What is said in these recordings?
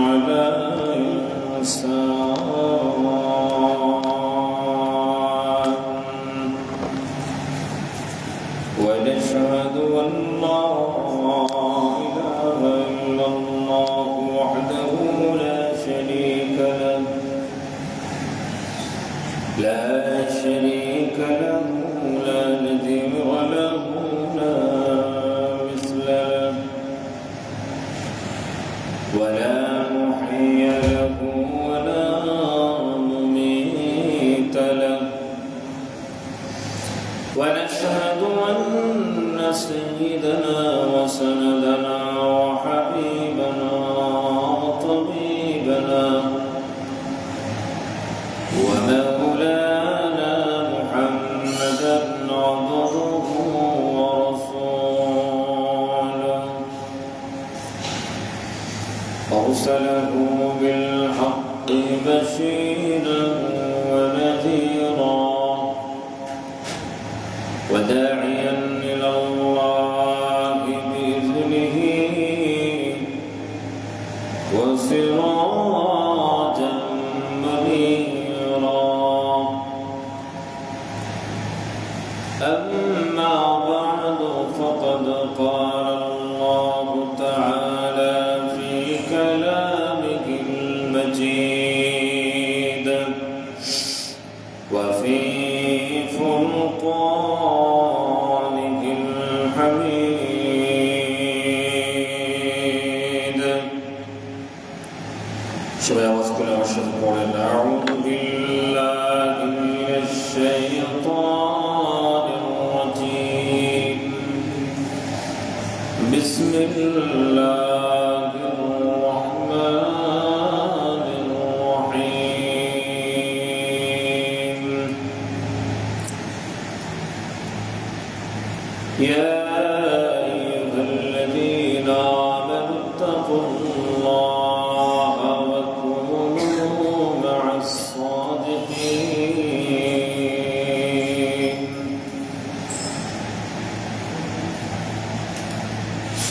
على إنسان ونشهد أن لا إله إلا الله وحده لا شريك له لا نظير له لا مثل له ولا محيي له ولا مميت له ونشهد أن سيدنا وسندنا وحبيبنا وطبيبنا ومولانا محمدا عبده ورسوله أرسله بالحق بشيرا ونذيرا وداعيا إلى الله بإذنه وسراجا منيرا أما بعد فقد قال الله تعالى في كلامه المجيد وفي فرقانه الحميد সবাই আওয়াজ করে আমার সাথে পড়েন আউযু বিল্লাহি মিনাশ শাইতানির রাজীম বিসমিল্লাহির রাহমানির রাহিম ইয়া আইয়ুহাল্লাযীনা আমানু ইত্তাকুল্লাহ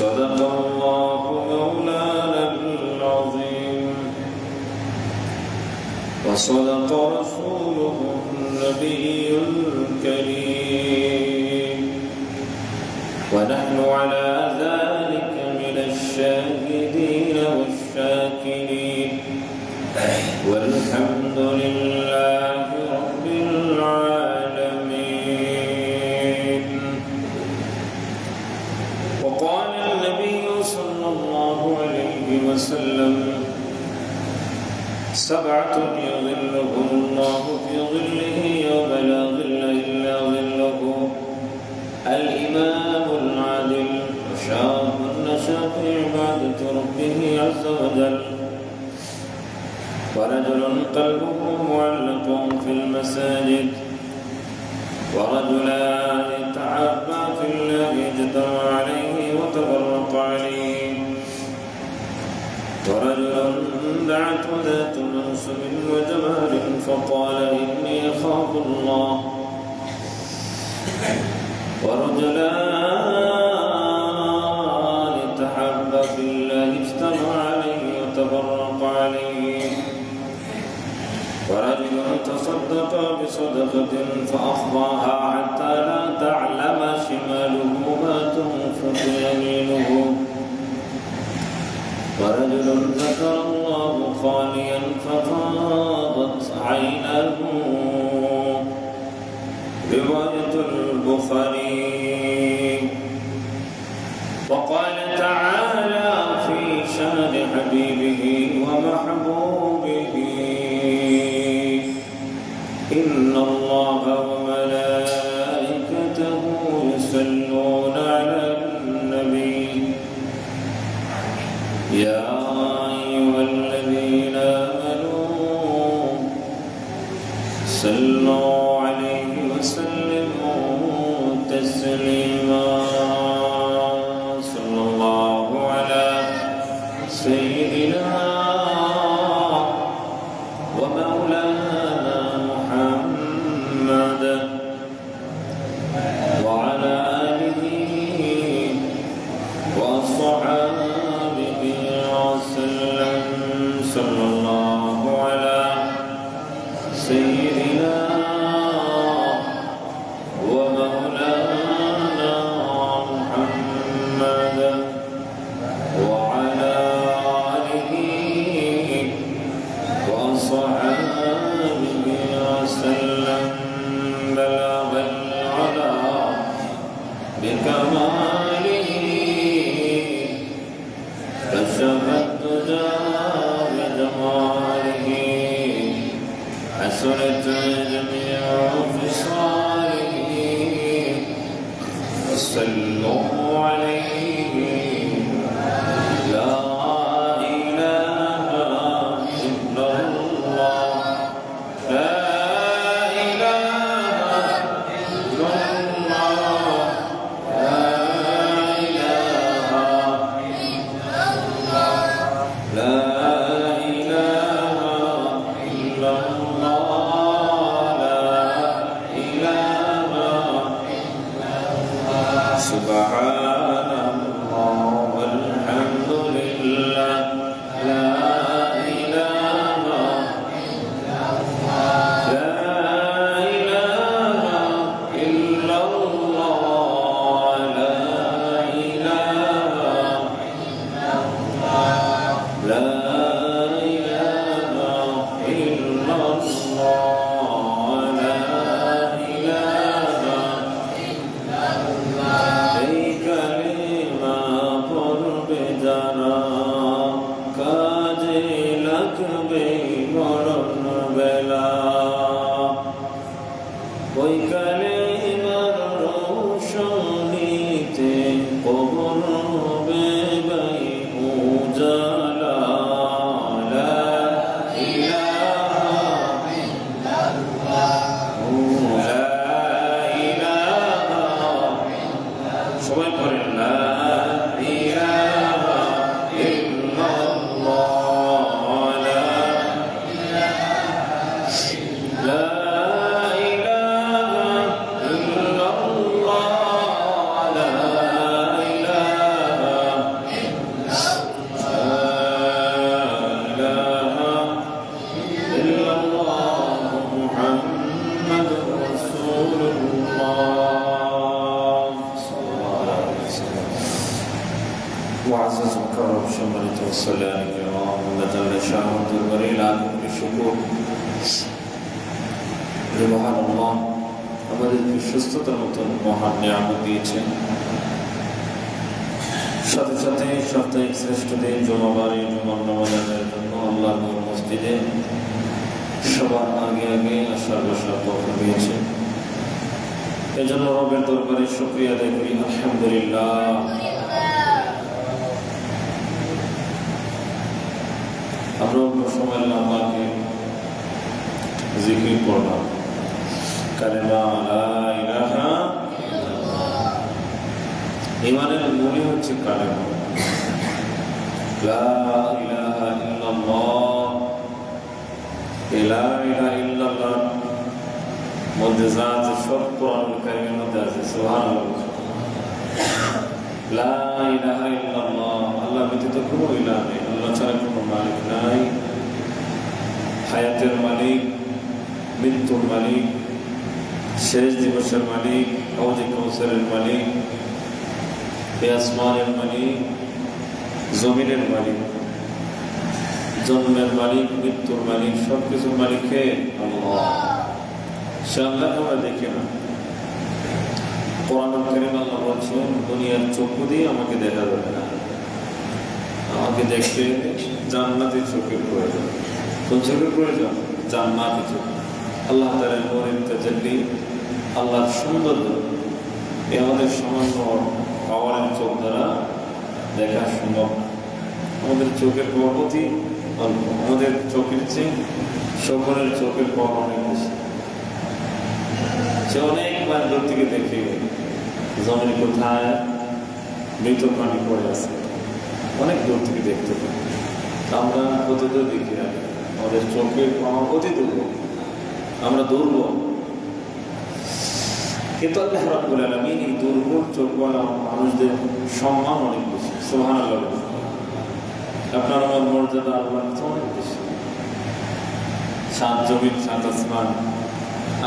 صدق الله مولانا العظيم وصدق رسوله النبي الكريم ونحن على ذلك من الشاهدين والشاكرين والحمد لله رب العالمين. وقال النبي صلى الله عليه وسلم سبعة يظلهم الله في ظله يوم لا ظل إلا ظله الإمام العادل وشاب نشأ في عبادة ربه عز وجل ورجل قلبه معلق في المساجد ورجلان تعبا في الله اجتمع عليه وتفرق عليه ورجل دعته ذات منصب وجمال فقال إني أخاف الله ورجلان تحبا في الله اجتمع عليه وتفرق عليه ورجل تصدق بصدقة فأخفاها حتى لا تعلم شماله ما تنفق يمينه ورجل ذكر الله خاليا ففاضت عينه. رواية البخاري. وقال تعالى في شان حبيبه ومحبوبه إن الله وملائكته يصلون على النبي يا أيها الذين آمنوا صلوا عليه وسلموا تسليما. صلى الله على سيدنا ومولانا محمد وعلى آله وأصحابه صلى الله على سيدنا ومولانا محمد وعلى آله وصحبه وسلم بلغ العلا بكماله كشف الدجى بجماله حسنت جميع خصاله صلوا عليه لا إله إلا الله لا إله إلا الله لا إله إلا الله لا إله إلا الله لا إله إلا الله سبحان الله والحمد لله لا إله إلا الله لا إله إلا الله لا إله إلا الله لا إله إلا الله لا إله إلا الله এই কালিমা পড়বে যারা কাজে লাগবে মরণ বেলা ওই কালিমার রোশনীতে কবর হবে বাই উজালা লা ইলাহা ইল্লাল্লাহ লা ইলাহা সবাই পড়েন লা ইলাহা ইল্লাল্লাহ লা ইলাহা ইল্লাল্লাহ লা ইলাহা ইল্লাল্লাহ মুহাম্মাদুর রাসূলুল্লাহ মুআজ্জাজ মুকাররম সম্মানিত মুসল্লিয়ান কিরাম আল্লাহ তাআলা শাহমত দরবারে লাখ শুকর যে মহান আল্লাহ আমাদেরকে সুস্থতার মতন মহান নিয়ামত দিয়েছেন সাথে সাথে সাপ্তাহিক শ্রেষ্ঠ দিন জুমাবারে জুমার নামাজ আদায়ের জন্য আল্লাহর মসজিদে সবার আগে আগে আসার বসার তৌফিক দিয়েছেন এই জন্য রবের দরবারে শুকরিয়া আদায় করি আলহামদুলিল্লাহ আমরা অল্প সময় আল্লাহকে জিকির করলাম কালেমা লা ইলাহা ইল্লাল্লাহ ঈমানের মূলই হচ্ছে কালেমা লা ইলাহা ইল্লাল্লাহ লা ইলাহা ইল্লাল্লাহ মধ্যে যা আছে সব কোরআনুল কারীমের মধ্যে আছে সুবহানাল্লাহ লা ইলাহা ইল্লাল্লাহ আল্লাহ ব্যতীত কোনো ইলাহ নেই আল্লাহ ছাড়া কোনো মালিক নাই হায়াতের মালিক মৃত্যুর মালিক শেষ দিবসের মালিক হাউজে কাউসারের মালিক আসমানের মালিক জমিনের মালিক জন্মের মালিক মৃত্যুর মালিক সবকিছুর মালিক কে আল্লাহ সে আল্লাহকে আমরা দেখি না কোরআনুল কারীম আল্লাহ বলছেন দুনিয়ার চক্ষু দিয়ে আমাকে দেখা যাবে না আমাকে দেখতে জান্নাতি চোখের প্রয়োজন কোন চোখের প্রয়োজন জান্নাতি চোখ আল্লাহ তাআলার নূরের তাজাল্লি আল্লাহর সৌন্দর্য এ আমাদের সামান্য পাওয়ারের চোখ দ্বারা দেখা সম্ভব আমাদের চোখের পাওয়ার অতি অল্প আমাদের চোখের চেয়ে সকলের চোখের পাওয়ার অনেক বেশি সে অনেকবার দূর থেকে দেখে জমিন কোথায় মৃত প্রাণী পড়ে আছে অনেক দূর থেকে দেখতে পাই আমরা কত দূর দেখি না আমাদের চোখের পাওয়ার অতি দুর্বল আমরা দুর্বল কিন্তু আল্লাহ রাব্বুল আলামিন এই দুর্বল চোখওয়ালা মানুষদের সম্মান অনেক বেশি সুবহানাল্লাহ আপনার আমার মর্যাদা আল্লাহ তো অনেক বেশি। 7 জমিন 7 আসমান,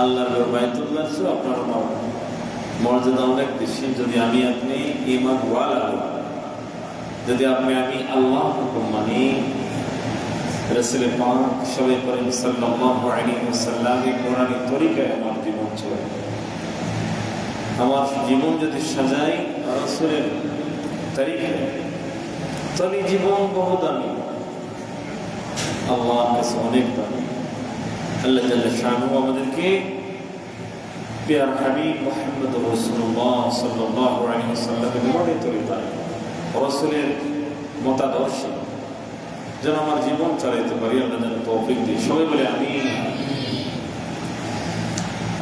আল্লাহর বাইতুল্লাহ, আপনার আমার মর্যাদা অনেক বেশি। যদি আমি আপনি ঈমান ওয়ালা, যদি আপনি আমি আল্লাহ হুকুম মানি, রাসূল পাক সাল্লাল্লাহু আলাইহি ওয়াসাল্লামের কোরআনী তরিকায় আমার জীবন চলে, আমার জীবন যদি সাজাই রাসূলের তরিকায়, তবে জীবন বহু দামি, আল্লাহর কাছে অনেক দামি। আল্লাহ জাল্লা শানুহু আমাদেরকে প্রিয় হাবিব মুহাম্মদ রাসূলুল্লাহ সাল্লাল্লাহু আলাইহি ওয়াসাল্লামের কোরআনী তরিকায়, রাসূলের মতাদর্শে যেন আমার জীবন চালাইতে পারি, আল্লাহ যেন তৌফিক দিই। সবাই বলে আমিন।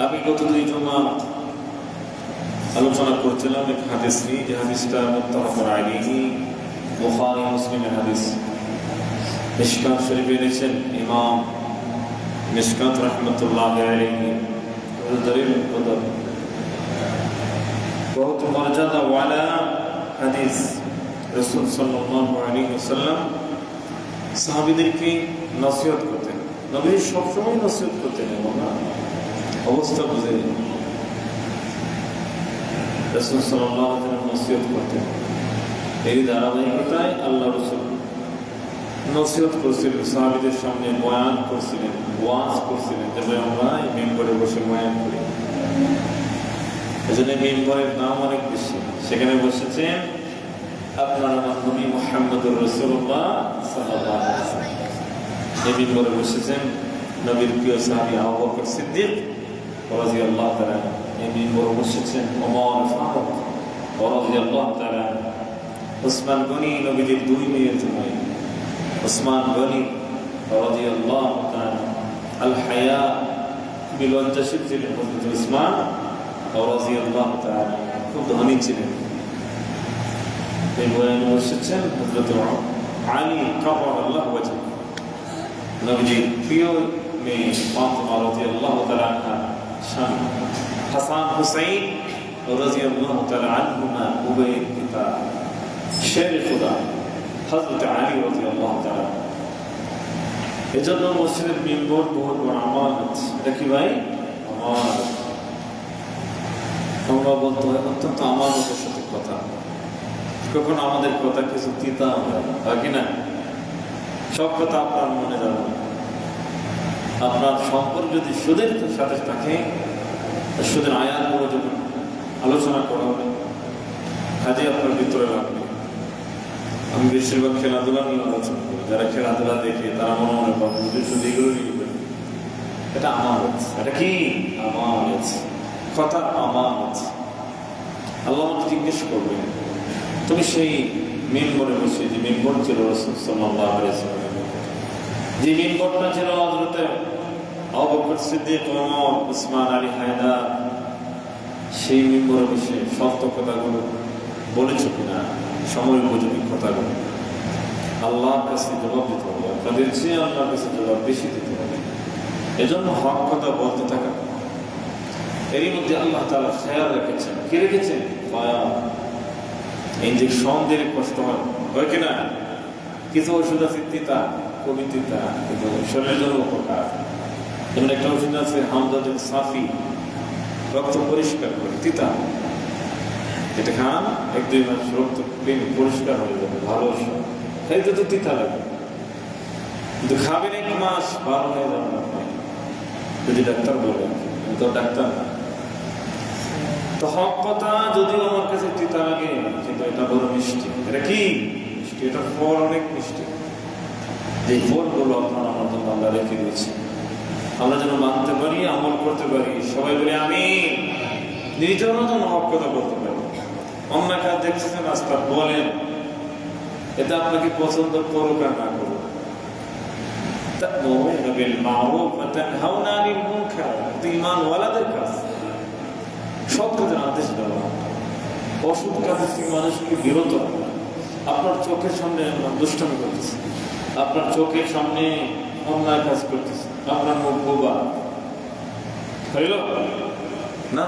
আমি গত 2 জুমা আলোচনা করছিলাম এক হাদিস নিয়ে, যে হাদিসটা মুত্তাফাকুন আলাইহি, বুখারী মুসলিমের হাদিস। মিশকাত শরীফে এনেছেন ইমাম মিশকাত রাহমাতুল্লাহি আলাইহি, দলিল কদর বহুত মর্যাদা ওয়ালা হাদিস। রাসূল সাল্লাল্লাহু আলাইহি ওয়াসাল্লাম সাহাবীদেরকে নসিহত করতেন, নবী সবসময় নসিহত করতেন, না অবস্থা বুঝে রাসূল সাল্লাল্লাহু আলাইহি ওয়াসাল্লাম নসিহত করতেন। এই ধারাবাহিকতায় আল্লাহ রাসূল নসিহত করছিলেন, সাহাবীদের সামনে বয়ান করছিলেন, ওয়াজ করছিলেন, যেভাবে আমরা এই মেম্বরে বসে বয়ান করি। এজন্য মেম্বরের নাম অনেক বেশি। সেখানে বসেছেন আপনার আমার নবী মুহাম্মদুর রাসূলুল্লাহ সাল্লাল্লাহু আলাইহি ওয়াসাল্লাম। এই মেম্বরে বসেছেন নবীর প্রিয় সাহাবী আবু বকর সিদ্দিক রাদিয়াল্লাহু তাআলা। এই মেম্বরে বসেছেন ওমর ফারুক রাদিয়াল্লাহু তাআলা। ওসমান গনি, নবীর 2 মেয়ের জামাই ওসমান গনি রাদিয়াল্লাহু তাআলা। আল হায়া, লজ্জাশীল ছিলেন হযরত ওসমান রাদিয়াল্লাহু তাআলা, খুব ধনী ছিলেন। এই বয়ানে বসেছেন হযরত আলী কাররামাল্লাহু ওয়াজহু, নবীর প্রিয় মেয়ে ফাতিমা রাদিয়াল্লাহু তাআলা আনহা স্বামী, হাসান হুসাইন রাদিয়াল্লাহু তাআলা আনহুমা, উভয়ের পিতা শেরে খুদা হযরত আলী রাদিয়াল্লাহু তাআলা। এজন্য মসজিদের মিম্বর বহুত বড় আমানত। দেখি ভাই, আমানত আমরা বলতে হয় অত্যন্ত আমানতের সাথে কথা। কখন আমাদের কথা কিছু তিতা হয় কিনা, সব কথা আপনার মনে যাবে। আপনার সম্পর্ক যদি সুদের সাথে থাকে, সুদের আয়াতগুলো যখন আলোচনা করা হবে, কাজে আপনার ভিতরে লাগবে। আমি বেশিরভাগ খেলাধুলা নিয়ে আলোচনা করি। যারা খেলাধুলা দেখে তারা মনে মনে পাবে শুধু এগুলো নিয়ে, এটা আমানত। এটা কি আমানত? কথা আমানত। আল্লাহ আমাকে জিজ্ঞেস করবেন, তুমি সেই মেম্বরে বসে, যে মেম্বর ছিল রাসূল সাল্লাল্লাহু আলাইহি ওয়াসাল্লাম, যে মেম্বরটা ছিল হযরত আবু বকর সিদ্দিক, ওমর, উসমান, আলী, হায়দার, সেই মেম্বরে বসে সত্য কথাগুলো বলেছো কিনা, সময় উপযোগী কথাগুলো আল্লাহর কাছে জবাব দিতে হবে। আপনাদের চেয়ে আল্লাহর কাছে জবাব বেশি দিতে হবে। এজন্য হক কথা বলতে থাকা। এরই মধ্যে আল্লাহ তাআলা খেয়াল রেখেছেন, কি রেখেছেন? ইনজেকশন দিলে কষ্ট হয় কিনা? কিছু ওষুধ আছে তিতা, খুবই তিতা, কিন্তু শরীরের জন্য উপকার। যেমন একটা ওষুধ আছে হামদাতুল সাফি, রক্ত পরিষ্কার করে, তিতা। এটা খান 1-2 মাস রক্ত পরিষ্কার হয়ে যাবে, ভালো ওষুধ। খাইতে তো তিতা লাগে, কিন্তু খাবেন 1 মাস, ভালো হয়ে যাবে না যদি ডাক্তার বলে। আমি তো ডাক্তার না। তো হক কথা যদিও আমার কাছে তিতা লাগে, কিন্তু এটা বড় মিষ্টি। এটা কি মিষ্টি? এটা ফল অনেক মিষ্টি। যে ফলগুলো আপনার আমার জন্য আল্লাহ রেখে দিয়েছে, আমরা যেন মানতে পারি, আমল করতে পারি। সবাই বলে আমি নিজেরও যেন হক কথা বলতে পারি। অন্য কাজ দেখছেন রাস্তা বলেন, এটা আপনাকে পছন্দ করুক আর না করুক। তা'মুরুনা বিল মা'রুফ ওয়া তানহাউনা আনিল মুনকার, ঈমানওয়ালাদের কাজ। সৎ কাজের আদেশ দেওয়া, অসৎ কাজের থেকে মানুষকে বিরত রাখা। আপনার চোখের সামনে দুষ্টামি করতেছে, আপনার চোখের সামনে অন্যায় কাজ করতেছে, আপনার মুখ বোবা হইল না।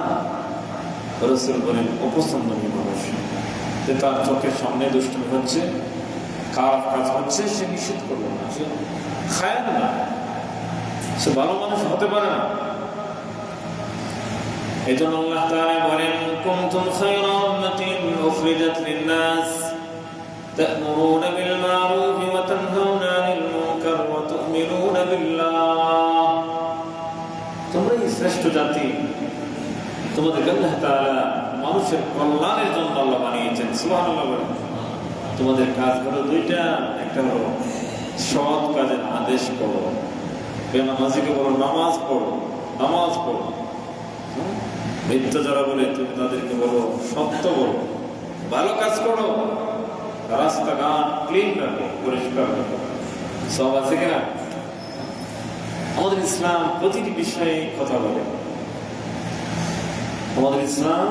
রাসূল বলেন অপছন্দনীয় মানুষ, যে তার চোখের সামনে দুষ্টামি হচ্ছে, খারাপ কাজ হচ্ছে সে নিষেধ করবে না, সে খায় না, সে ভালো মানুষ হতে পারে না। এই জন্য আল্লাহ তাআলা বলেন, কুনতুম খায়রা উম্মাতিন উখরিজাত লিন-নাস তা'মুরুনা বিল মা'রুফ ওয়া তানহাউনা আনিল মুনকার ওয়া তু'মিনুনা বিল্লাহ। তোমরাই শ্রেষ্ঠ জাতি, তোমাদেরকে আল্লাহ তাআলা মানুষের কল্যাণের জন্য আল্লাহ বানিয়েছেন। সুবহানাল্লাহ বলেন। তোমাদের কাজ হলো দুইটা, একটা হলো সৎ কাজের আদেশ করো, বেনামাজিকে বলো নামাজ পড়ো, নামাজ পড়ো। মিথ্যা যারা বলে তুমি তাদেরকে বলো সত্য বলো, ভালো কাজ করো, রাস্তাঘাট ক্লিন রাখো, পরিষ্কার রাখো। সব আছে কিনা? আমাদের ইসলাম প্রতিটি বিষয়ে কথা বলে। আমাদের ইসলাম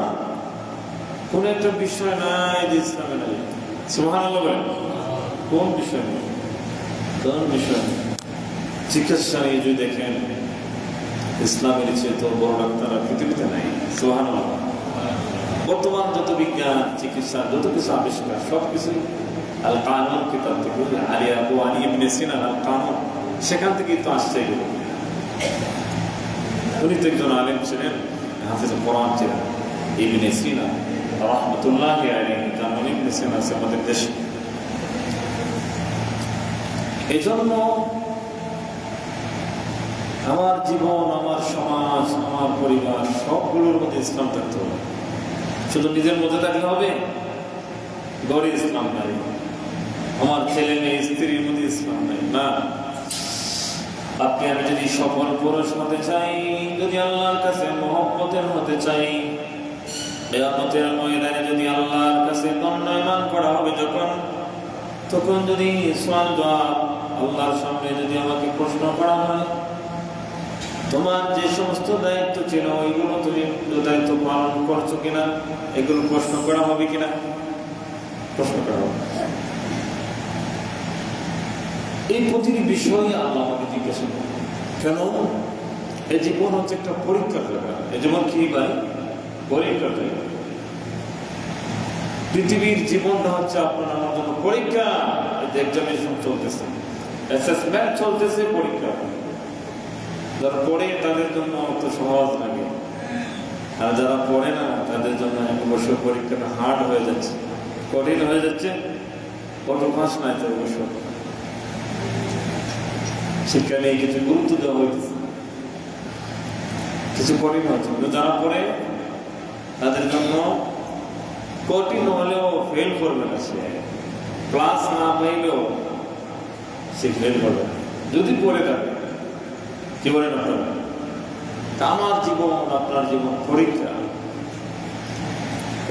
কোন একটা বিষয় নাই যে ইসলামে নাই। সুবহানাল্লাহ বলেন। কোন বিষয় নেই? কোন বিষয় নেই? চিকিৎসা নিয়ে যদি দেখেন, ইসলামের চেয়ে তো বড় ডাক্তার পৃথিবীতে নাই। সুবহানাল্লাহ। বর্তমান যত বিজ্ঞান, চিকিৎসা, যত কিছু আবিষ্কার, সবকিছুই আল কানুন কিতাব থেকে, আলী আবু আলী ইবনে সিনা আল কানুন, সেখান থেকেই তো আসছে এগুলো। উনি তো একজন আলেম ছিলেন, হাফেজ কোরআন ছিলেন, ইবনে সিনা রাহমাতুল্লাহি আলাইহি। যেমন ইবনে সিনা আছে আমাদের দেশে। এই জন্য আমার জীবন, আমার সমাজ, আমার পরিবার সবগুলোর মধ্যে ইসলাম থাকতে হবে। শুধু নিজের মধ্যে থাকলে হবে? ঘরে ইসলাম নাই, আমার ছেলে মেয়ে স্ত্রীর মধ্যে ইসলাম নাই, না। আপনি আমি যদি সফল পুরুষ হতে চাই, যদি আল্লাহর কাছে মহব্বতের হতে চাই, কিয়ামতের ময়দানে যদি আল্লাহর কাছে দণ্ডায়মান করা হবে তখন যদি সওয়াল জবাব আল্লাহর সামনে যদি আমাকে প্রশ্ন করা হয়, তোমার যে সমস্ত দায়িত্ব ছিল ওইগুলো তুমি দায়িত্ব পালন করছো কিনা, এগুলো প্রশ্ন করা হবে কিনা? প্রশ্ন করা হবে। এই প্রতিটি বিষয়ে আল্লাহ আমাকে জিজ্ঞাসা করেন। কেন? এই জীবন হচ্ছে একটা পরীক্ষার জায়গা। এই যেমন কি ভাই, পরীক্ষার জায়গা। পৃথিবীর জীবনটা হচ্ছে আপনার আমার জন্য পরীক্ষা। এক্সামিনেশন চলতেছে, অ্যাসেসমেন্ট চলতেছে, পরীক্ষা। যারা পড়ে তাদের জন্য অত সহজ লাগে, আর যারা পড়ে না তাদের জন্য এক বছর পরীক্ষাটা হার্ড হয়ে যাচ্ছে, কঠিন হয়ে যাচ্ছে। কত মাস নাই তো বছর শিক্ষা নিয়ে কিছু গুরুত্ব দেওয়া হয়েছে, কিছু কঠিন হচ্ছে। কিন্তু যারা পড়ে তাদের জন্য কঠিন হলেও ফেল করবে না, সে ক্লাস না পাইলেও সে ফেল করবে না যদি পড়ে থাকে। কি বলেন আপনারা? আমার জীবন, আপনার জীবন পরীক্ষা।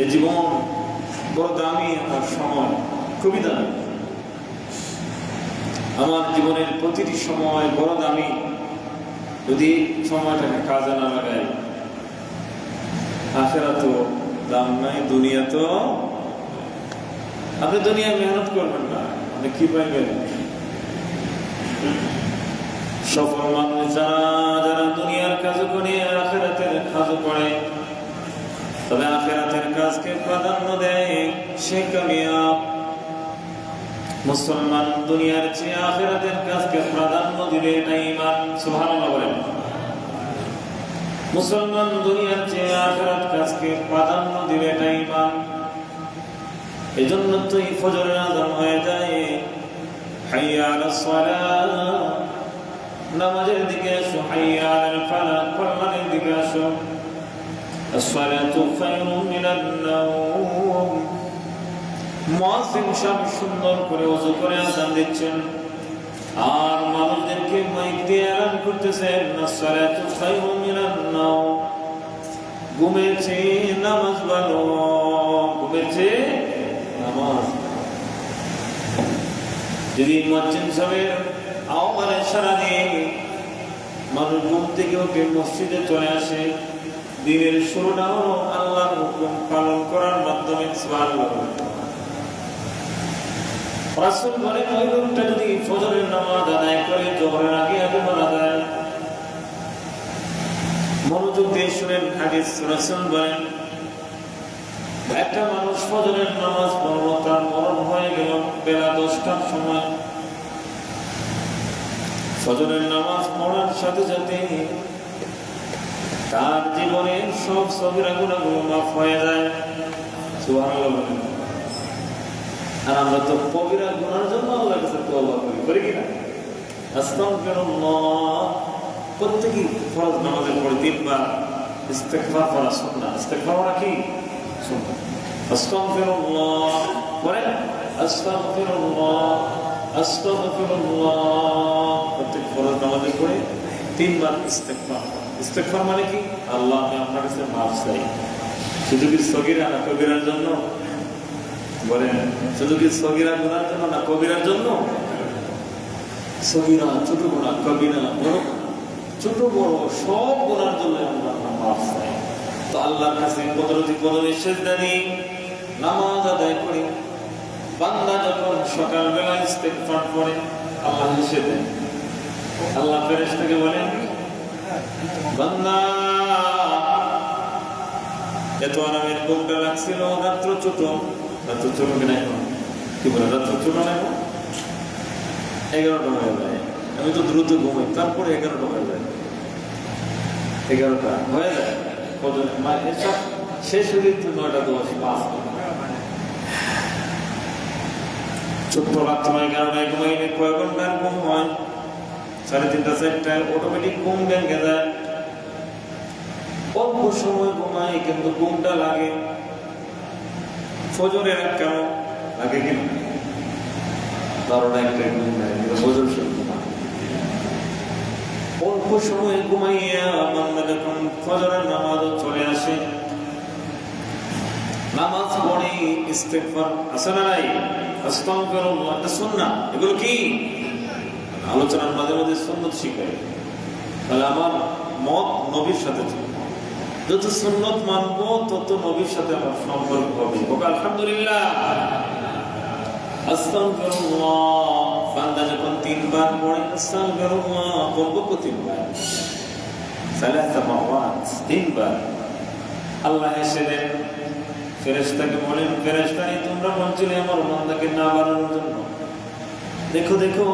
এই জীবন বড় দামি, আমার সময় খুবই দামি। আমার জীবনের প্রতিটি সময় বড় দামি। যদি সময়টাকে কাজে না লাগাই, আখিরাত তো দাম নাই, দুনিয়া তো। আপনি দুনিয়ায় মেহনত করবেন না, আপনি কি পাইবেন? সফল মানুষ যারা দুনিয়ার কাজ করে আখিরাতের কাজ করে, তবে আখিরাতের কাজকে প্রাধান্য দেয়, সে কামিয়াব। মুসলমান দুনিয়ার চেয়ে আখিরাতের কাজকে প্রাধান্য দিলে না ঈমান। সুবহানাল্লাহ বলেন। মুসলমান দুনিয়ার চেয়ে আখিরাত কাজকে প্রাধান্য দিলে না ঈমান। এজন্য তো এই ফজরের আযান হয়ে যায়, হাইয়া আলাস সালাহ, নামাজের দিকে আসো, হাইয়া আলাল ফালাহ, কল্যাণের দিকে আসো। আসসালাতু খায়রুম মিনান নাওম। মুয়াজ্জিন সাহেব সুন্দর করে ওযু করে আযান দিচ্ছেন, আর মানুষদেরকে মাইক দিয়ে এলান করতেছেন, আসসালাতু খায়রুম মিনান নাওম। ঘুমের চেয়ে নামাজ ভালো, ঘুমের চেয়ে নামাজ। যদি মুয়াজ্জিন সাহেবের আওয়াজে সাড়া দিয়ে মানুষ ঘুম থেকে উঠে মসজিদে চলে আসে, দিনের শুরুটা হলো আল্লাহর হুকুম পালন করার মাধ্যমে। সুবহানাল্লাহ। রাসূল বলেন, ওই লোকটা যদি ফজরের নামাজ আদায় করে জোহরের আগে মারা যায়। মনোযোগ দিয়ে শুনেন হাদিস। রাসূল বলেন, একটা মানুষ ফজরের নামাজ পড়লো, তার মরণ হয়ে গেল বেলা 10টার সময়। ফজরের নামাজ পড়ার সাথে সাথে তার জীবনের সব সগীরা গুনাহগুলো মাফ হয়ে যায়। সুবহানাল্লাহ। আর আমরা তো কবিরা গুনার জন্য আল্লাহর কাছে তওবা করি কি না? আস্তাগফিরুল্লাহ। প্রত্যেকই ফরজ নামাজের পরে 3 বার ইস্তিগফার করা সুন্নাহ। ইস্তিগফার করা কি সুন্নাহ। আস্তাগফিরুল্লাহ পরে আস্তাগফিরুল্লাহ আস্তাগফিরুল্লাহ। প্রত্যেক ফরজ নামাজের পরে 3 বার ইস্তিগফার। ইস্তিগফার মানে কি? আল্লাহ আমি আপনার কাছে মাফ চাই। শুধু কি সগীরা না কবিরার জন্য? বলেন, শুধু কি সগীরা গুনার জন্য না কবিরার জন্য? সগীরা ছোট গুনাহ, কবিরা বড়, ছোট বড় সব গুনার জন্য আমরা মাফ চাই। তো আল্লাহর কাছে কুদরতি কদমে সিজদা দিই, নামাজ আদায় করি। বান্দা যখন সকালবেলা ইস্তিগফার করে আল্লাহ হেসে দেন। আল্লাহ ফেরেশতাকে বলেন, বান্দা এত আরামের ঘুমটা লাগছিল, রাত্র ছোট কিনা এখন কি বলে, রাত্র ছোট না এখন 11টা হয়ে যায়। আমি তো দ্রুত ঘুমাই, তারপরে 11টা হয়ে যায়, 11টা হয়ে যায়। এসব শেষ হয়ে তো 9টা 10 5। ছোট্ট রাত্র 11টায় ঘুমাইলে কয় ঘন্টার ঘুম হয়? 3:30 4টায় অটোমেটিক ঘুম ভেঙে যায়। অল্প সময় ঘুমাই কিন্তু ঘুমটা লাগে। ফজরের কেন লাগে কেন? কারণ একটা ঘুম নেয়, ফজর অল্প সময় ঘুমাইয়া বান্দা যখন ফজরের নামাজ চলে আসে, নামাজ পড়ে ইস্তিগফার আছে না নাই? আস্তাগফিরুল্লাহ এটা সুন্নাহ। এগুলো কি আলোচনার মাঝে মাঝে সুন্নাত শিখাই। তাহলে আমার মত নবীর সাথে চলবে। যত সুন্নাত মানবো তত নবীর সাথে আমার সম্পর্ক হবে। আলহামদুলিল্লাহ। আস্তাগফিরুল্লাহ বান্দা যখন 3 বার পড়ে আস্তাগফিরুল্লাহ বলবো কত বার? 3 বার। আল্লাহ এসে দেন, ফেরেশতাকে বলেন, ফেরেশতা তোমরা বলছিলে আমার বান্দাকে না বাড়ানোর জন্য। দেখো দেখো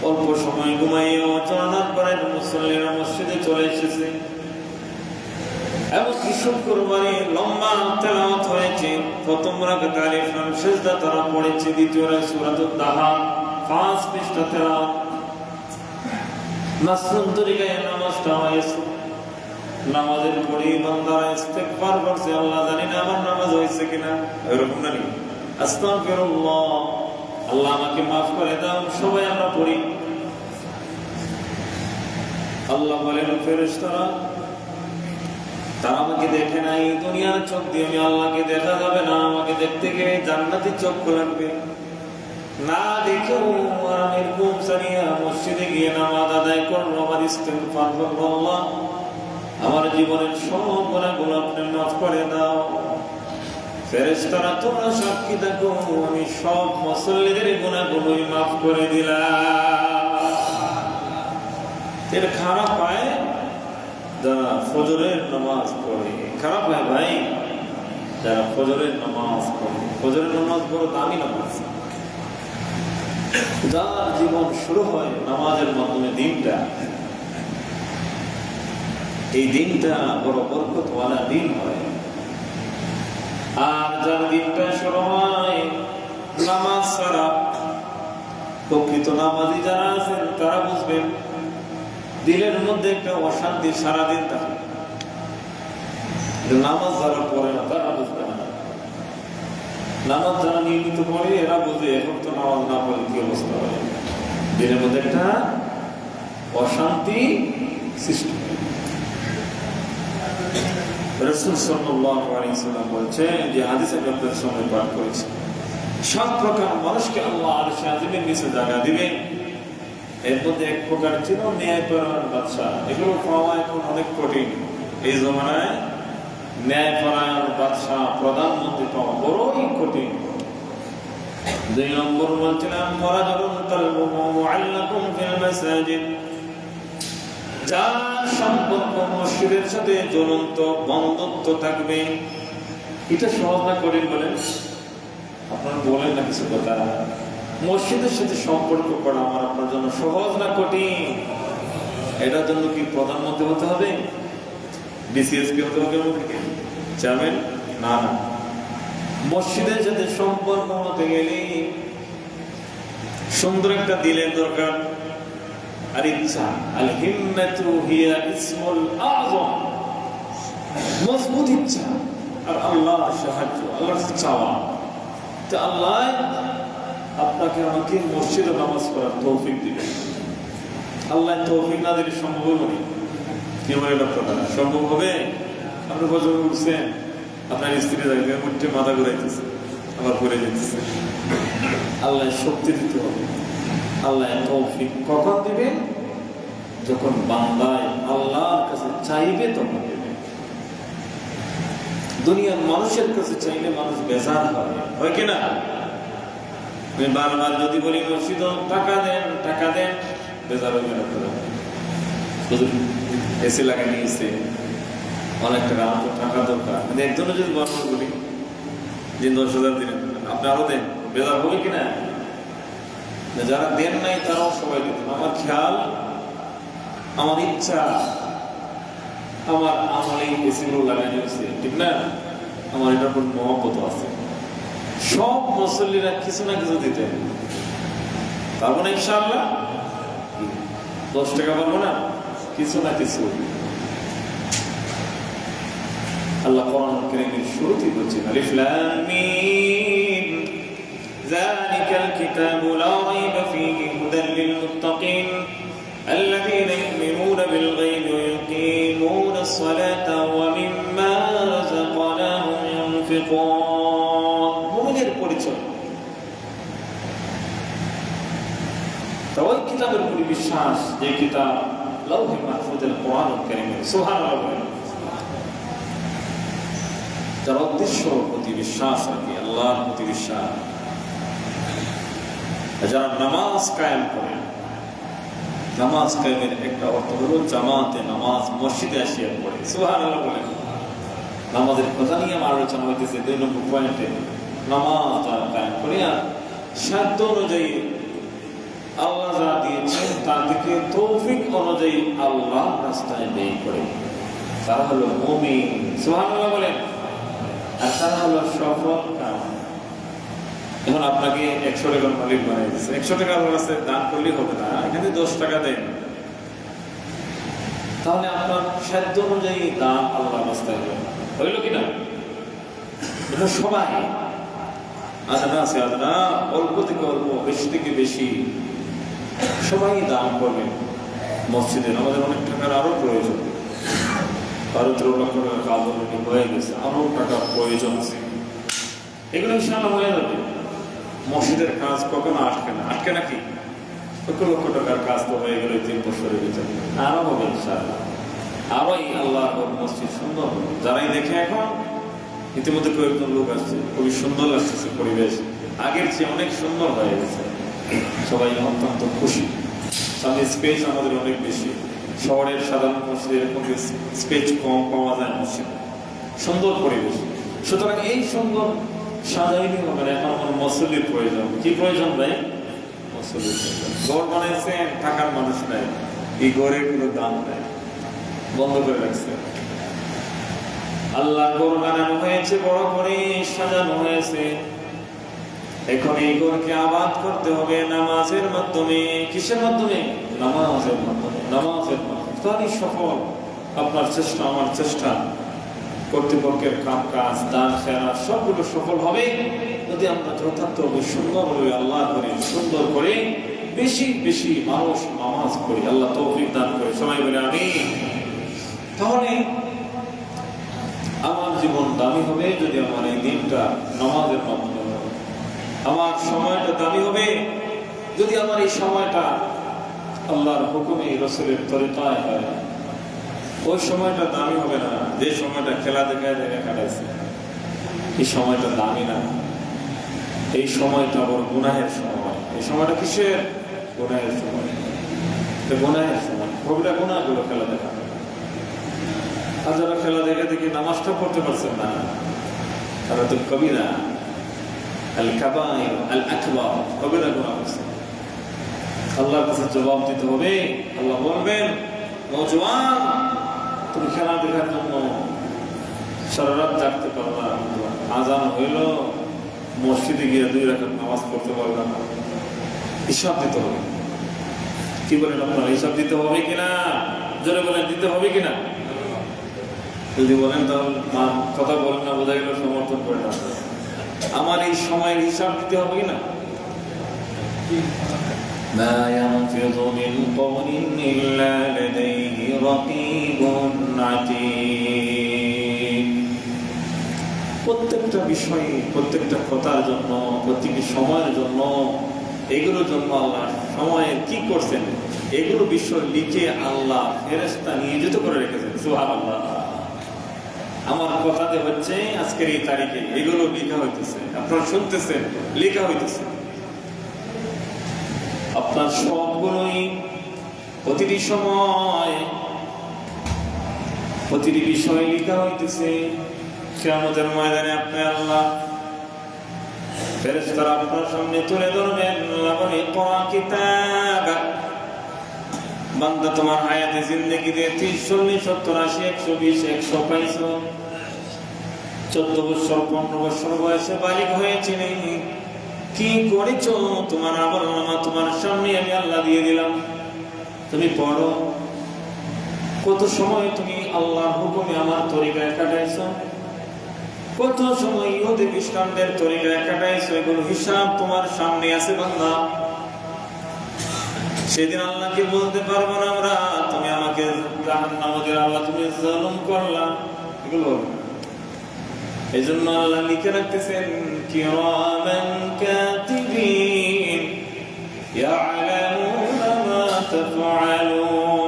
অল্প সময় ঘুমাইও জানার পরে মুসল্লিরা মসজিদে চলে এসেছে। এবং কি শুকরবারে লম্বা তেলাওয়াত হয়েছে। প্রথম রাকাতে আলিফ লাম সিজদা তারা পড়েছে, দ্বিতীয় রাকাতে সূরাতুদ দাহা 5 পৃষ্ঠা তেলাওয়াত। মাসনুন তরিকায় নামাজটা হয়েছে। নামাজের পরে বান্দারা ইস্তিগফার করছে, আল্লাহ জানি না আমার নামাজ হয়েছে কিনা। এরকম না নি? আস্তাগফিরুল্লাহ আল্লাহ আমাকে মাফ করে দাও। সবাই আমরা পড়ি। আল্লাহ বলেন ফেরেশতারা তারা আমাকে দেখে নাই, দুনিয়ার চোখ দিয়ে আমি আল্লাহকে দেখা যাবে না। আমাকে দেখতে গেলে জান্নাতি চোখ লাগবে। না দেখেও আমি ঘুম সারিয়া মসজিদে গিয়ে নামাজ আদায় করবো, আমার ইস্তিগফার করবো, আল্লাহ আমার জীবনের সব গুনাহগুলো আপনি মাফ করে দাও। ফেরেশতারা তোমরা সাক্ষী থাকো, আমি সব মুসল্লিদের গুনাহগুলোই মাফ করে দিলাম। এর খারাপ পায় যারা ফজরের নামাজ পড়ে। খারাপ হয় ভাই যারা ফজরের নামাজ পড়ে। ফজরের নামাজ বড় দামি নামাজ। যার জীবন শুরু হয় নামাজের মাধ্যমে দিনটা, এই দিনটা বড় বরকতওয়ালা দিন হয়। আর যার দিনটা শুরু হয় নামাজ ছাড়া, প্রকৃত নামাজি যারা আছেন তারা বুঝবেন দিলের মধ্যে একটা অশান্তি সারাদিন থাকে। নামাজ যারা পড়ে না তারা বুঝবে না। নামাজ যারা নিয়মিত পড়ে এরা বুঝে এখন তো নামাজ না পড়লে কি অবস্থা হয়। দিলের মধ্যে একটা অশান্তি সৃষ্টি। রাসূল সাল্লাল্লাহু আলাইহি ওয়াসাল্লাম বলেছেন যে হাদিসে আপনাদের সামনে পাঠ করেছি, 7 প্রকার মানুষকে আল্লাহ আরশে আজিমের নিচে জায়গা দিবেন। এর মধ্যে 1 প্রকার ছিল ন্যায়পরায়ণ বাদশা। এগুলো পাওয়া এখন অনেক কঠিন। এই জমানায় ন্যায়পরায়ণ বাদশা প্রধানমন্ত্রী পাওয়া বড়ই কঠিন। 2 নম্বর বলছিলাম রাজুলুন কালবুহু মুআল্লাকুন ফিল মাসাজিদ, যার সম্পর্ক মসজিদের সাথে জ্বলন্ত বন্ধুত্ব থাকবে, এটা সহজ না করেন বলেন? আপনারা বলেন না কিছু কথা। মসজিদের সাথে সম্পর্ক করা আমার আপনার জন্য সহজ না কঠিন? এটার জন্য কি প্রধানমন্ত্রী হতে হবে, বিসিএস কি হতে হবে, চেয়ারম্যান? না না, মসজিদের সাথে সম্পর্ক হতে গেলে সুন্দর একটা দিলের দরকার আর ইচ্ছা। আল হিম্মাতু হিয়া ইসমুল আযম, মজবুত ইচ্ছা আর আল্লাহর সাহায্য, আল্লাহর চাওয়া। তো আল্লাহ আপনাকে আমাকে মসজিদে নামাজ পড়ার তৌফিক দিবেন। আল্লাহ তৌফিক না দিলে সম্ভব হবে? কি বলে ডক্টররা, সম্ভব হবে? আপনি বছর উঠছেন, আপনার স্ত্রী জায়গায় উঠে মাথা ঘুরাইতেছে, আবার ঘুরে যেতেছে। আল্লাহ শক্তি দিতে হবে। আল্লাহ তৌফিক কখন দিবে? যখন বান্দায় আল্লাহর কাছে চাইবে তখন দেবে। দুনিয়ার মানুষের কাছে চাইলে মানুষ বেজার হয় কিনা? আমি বারবার যদি বলি মসজিদ টাকা দেন টাকা দেন, বেজার হয়ে গেল। এসি লাগা নিয়েছে অনেক টাকা, আমার তো টাকা দরকার। একজনে যদি বারবার বলি যে 10,000 দিলেন, আপনি আরো দেন, বেজার হবে কিনা? যারা দেন নাই তারাও সবাই দিতেন। আমার খেয়াল, আমার ইচ্ছা, আমার এই এসিগুলো লাগানো হয়েছে, ঠিক না? আমার এটার উপর মহব্বত আছে। সব মুসল্লিরা কিছু না কিছু দিতেন, পারবো না ইনশাআল্লাহ? 10 টাকা পারবো না, কিছু না কিছু। আল্লাহ কোরআন কারীমের শুরুতেই বলছেন আলিফ লাম মিম যালিকাল কিতাবু লা রাইবা ফীহি হুদাল লিল মুত্তাকিন الذين يؤمنون بالغيب ويقيمون الصلاة ومما رزقناهم ينفقون মুমিনের পরিচয়। তো ওই কিতাবের উপর বিশ্বাস, যে কিতাব লাউহে মাহফুজের কোরআন কারীমের, সুবহানাল্লাহ। তার উদ্দেশ্য প্রতি বিশ্বাস রাখে, আল্লাহর প্রতি বিশ্বাস। যারা নামাজ কায়েম করে, নামাজ কায়েমের একটা অর্থ হলো জামাতে নামাজ, মসজিদে আসিয়া পড়ে। সুবহানাল্লাহ বলেন। নামাজের কথা নিয়ে আমার আলোচনা হইতেছে 2 নম্বর পয়েন্টে। নামাজ যারা কায়েম করে আর সাধ্য অনুযায়ী আল্লাহ যা দিয়েছেন তা থেকে তৌফিক অনুযায়ী আল্লাহ রাস্তায় ব্যয় করে, তারা হলো মুমিন। সুবহানাল্লাহ বলেন। আর তারা হলো সফল কাম। এখন আপনাকে 100 টাকার মালিক বানিয়ে দিচ্ছে, 100 টাকা আল্লাহর রাস্তায় দান করলেই হবে না, এখানে 10 টাকা দেন, তাহলে আপনার সাধ্য অনুযায়ী দান আল্লাহর রাস্তায় হইল কিনা? এটা সবাই আদনা আছে, আদনা অল্প থেকে অল্প, বেশি থেকে বেশি সবাই দান করবেন মসজিদে। আমাদের অনেক টাকার আরো প্রয়োজন, 12-13 লক্ষ টাকা কাজ অলরেডি হয়ে গেছে, আরো টাকা প্রয়োজন আছে। এগুলো ইনশাআল্লাহ হয়ে যাবে। মসজিদের কাজ কখনো আটকে না, আটকে নাকি? লক্ষ লক্ষ টাকার কাজ তো হয়ে গেল 3 বছরের ভিতরে, আরো হবে ইনশাআল্লাহ। আরোই আল্লাহর মসজিদ সুন্দর হবে। যারাই দেখে এখন ইতিমধ্যে কয়েকজন লোক আসছে, খুবই সুন্দর লাগতেছে পরিবেশ, আগের চেয়ে অনেক সুন্দর হয়ে গেছে। সবাই অত্যন্ত খুশি। সামনে স্পেস আমাদের অনেক বেশি। শহরের সাধারণ মসজিদে এরকম স্পেস কম পাওয়া যায় মসজিদ, সুন্দর পরিবেশ। সুতরাং এই সুন্দর সাজাইনি হবে না, এখন আমার মুসল্লির প্রয়োজন। কি প্রয়োজন ভাই? মুসল্লির প্রয়োজন। ঘর বানাইছেন, থাকার মানুষ নাই, এই ঘরের কোনো দাম নাই, বন্ধ করে রাখছে। আল্লাহ ঘর বানানো হয়েছে, বড় করে সাজানো হয়েছে। এখন এই ঘরকে আবাদ করতে হবে নামাজের মাধ্যমে। কিসের মাধ্যমে? নামাজের মাধ্যমে। নামাজের মাধ্যমে তারই সফল। আপনার চেষ্টা, আমার চেষ্টা, কর্তৃপক্ষের কাজ, দান, খেয়াল সবগুলো সফল হবে যদি আমরা যথার্থভাবে সুন্দরভাবে আল্লাহ করে, সুন্দর করে বেশি বেশি মানুষ নামাজ পড়ি। আল্লাহ তৌফিক দান করে, সবাই বলে আমিন। তাহলে আমার জীবন দামি হবে যদি আমার এই দিনটা নামাজের মাধ্যমে, আমার সময়টা দামি হবে যদি আমার এই সময়টা আল্লাহর হুকুমে, রাসূলের তরিকায় হয়। ওই সময়টা দামি হবে না যে সময়টা খেলা দেখায় কাটাইছে, এই সময়টা দামি না। এই সময়টা বড় গুনাহের সময়। এই সময়টা কিসের? গুনাহের সময়। গুনাহের সময়, কবিরা গুনাহগুলো খেলা দেখা। আর যারা খেলা দেখে দেখি নামাজটা পড়তে পারছেন না, তারা তো কবিরা, আল কাবাইর আল আকবার, কবিরা গুনাহ করছে। আল্লাহর কাছে জবাব দিতে হবে। আল্লাহ বলবেন, নওজোয়ান তুমি খেলা দেখার জন্য সারা রাত জাগতে পারলা, আজান হইল, মসজিদে গিয়ে 2 রাকাত নামাজ পড়তে পারলাম না, হিসাব দিতে হবে। কি বলেন আপনারা, হিসাব দিতে হবে কিনা? জোরে বলেন, দিতে হবে কিনা? যদি বলেন তাহলে কথা বলেন না, বোঝা গেল সমর্থন করে না। আমার এই সময়ের হিসাব দিতে হবে কিনা? ما يلفظ من قول إلا لديه رقيب عتيد। প্রত্যেকটা বিষয়, প্রত্যেকটা কথার জন্য, প্রত্যেকটি সময়ের জন্য, এগুলোর জন্য আল্লাহ সময়ে কি করছেন এগুলো বিষয় লিখে আল্লাহ ফেরেশতা নিয়োজিত করে রেখেছেন। সুবহানাল্লাহ। আমার কথাতে হচ্ছে আজকের এই তারিখে এগুলো লেখা হইতেছে, আপনারা শুনতেছেন, লেখা হইতেছে। আপনার সবগুলোই প্রতিটি সময়, প্রতিটি বিষয় লেখা হইতেছে। কিয়ামতের ময়দানে আপনি আল্লাহ ফেরেশতারা আপনার সামনে তুলে ধরবেন। আল্লাহ বলে, ইকরা কিতাবাক, বান্দা তোমার হায়াতে জিন্দেগিতে 30, 40, 70, 80, 120, 100 পাইছো। 14 বছর 15 বছর বয়সে বালিগ হয়েছিলে, কি করেছো? তোমার আমলনামা তোমার সামনে আমি আল্লাহ দিয়ে দিলাম, তুমি পড়ো। কত সময় তুমি আল্লাহর হুকুমে আমার তরিকায় কাটাইছো, কত সময় ইহুদি খ্রিস্টানদের তরিকায় কাটাইছো, এগুলো হিসাব তোমার সামনে আছে বান্দা। সেদিন আল্লাহকে বলতে পারবো না আমরা, তুমি আমাকে জাহান্নামে দিলে, আল্লাহ তুমি জুলুম করলা, এগুলো হবে। এই জন্য আল্লাহ লিখে রাখতেছেন, কিরামান কাতিবিন ইয়ালামুনা মা তাফআলুন।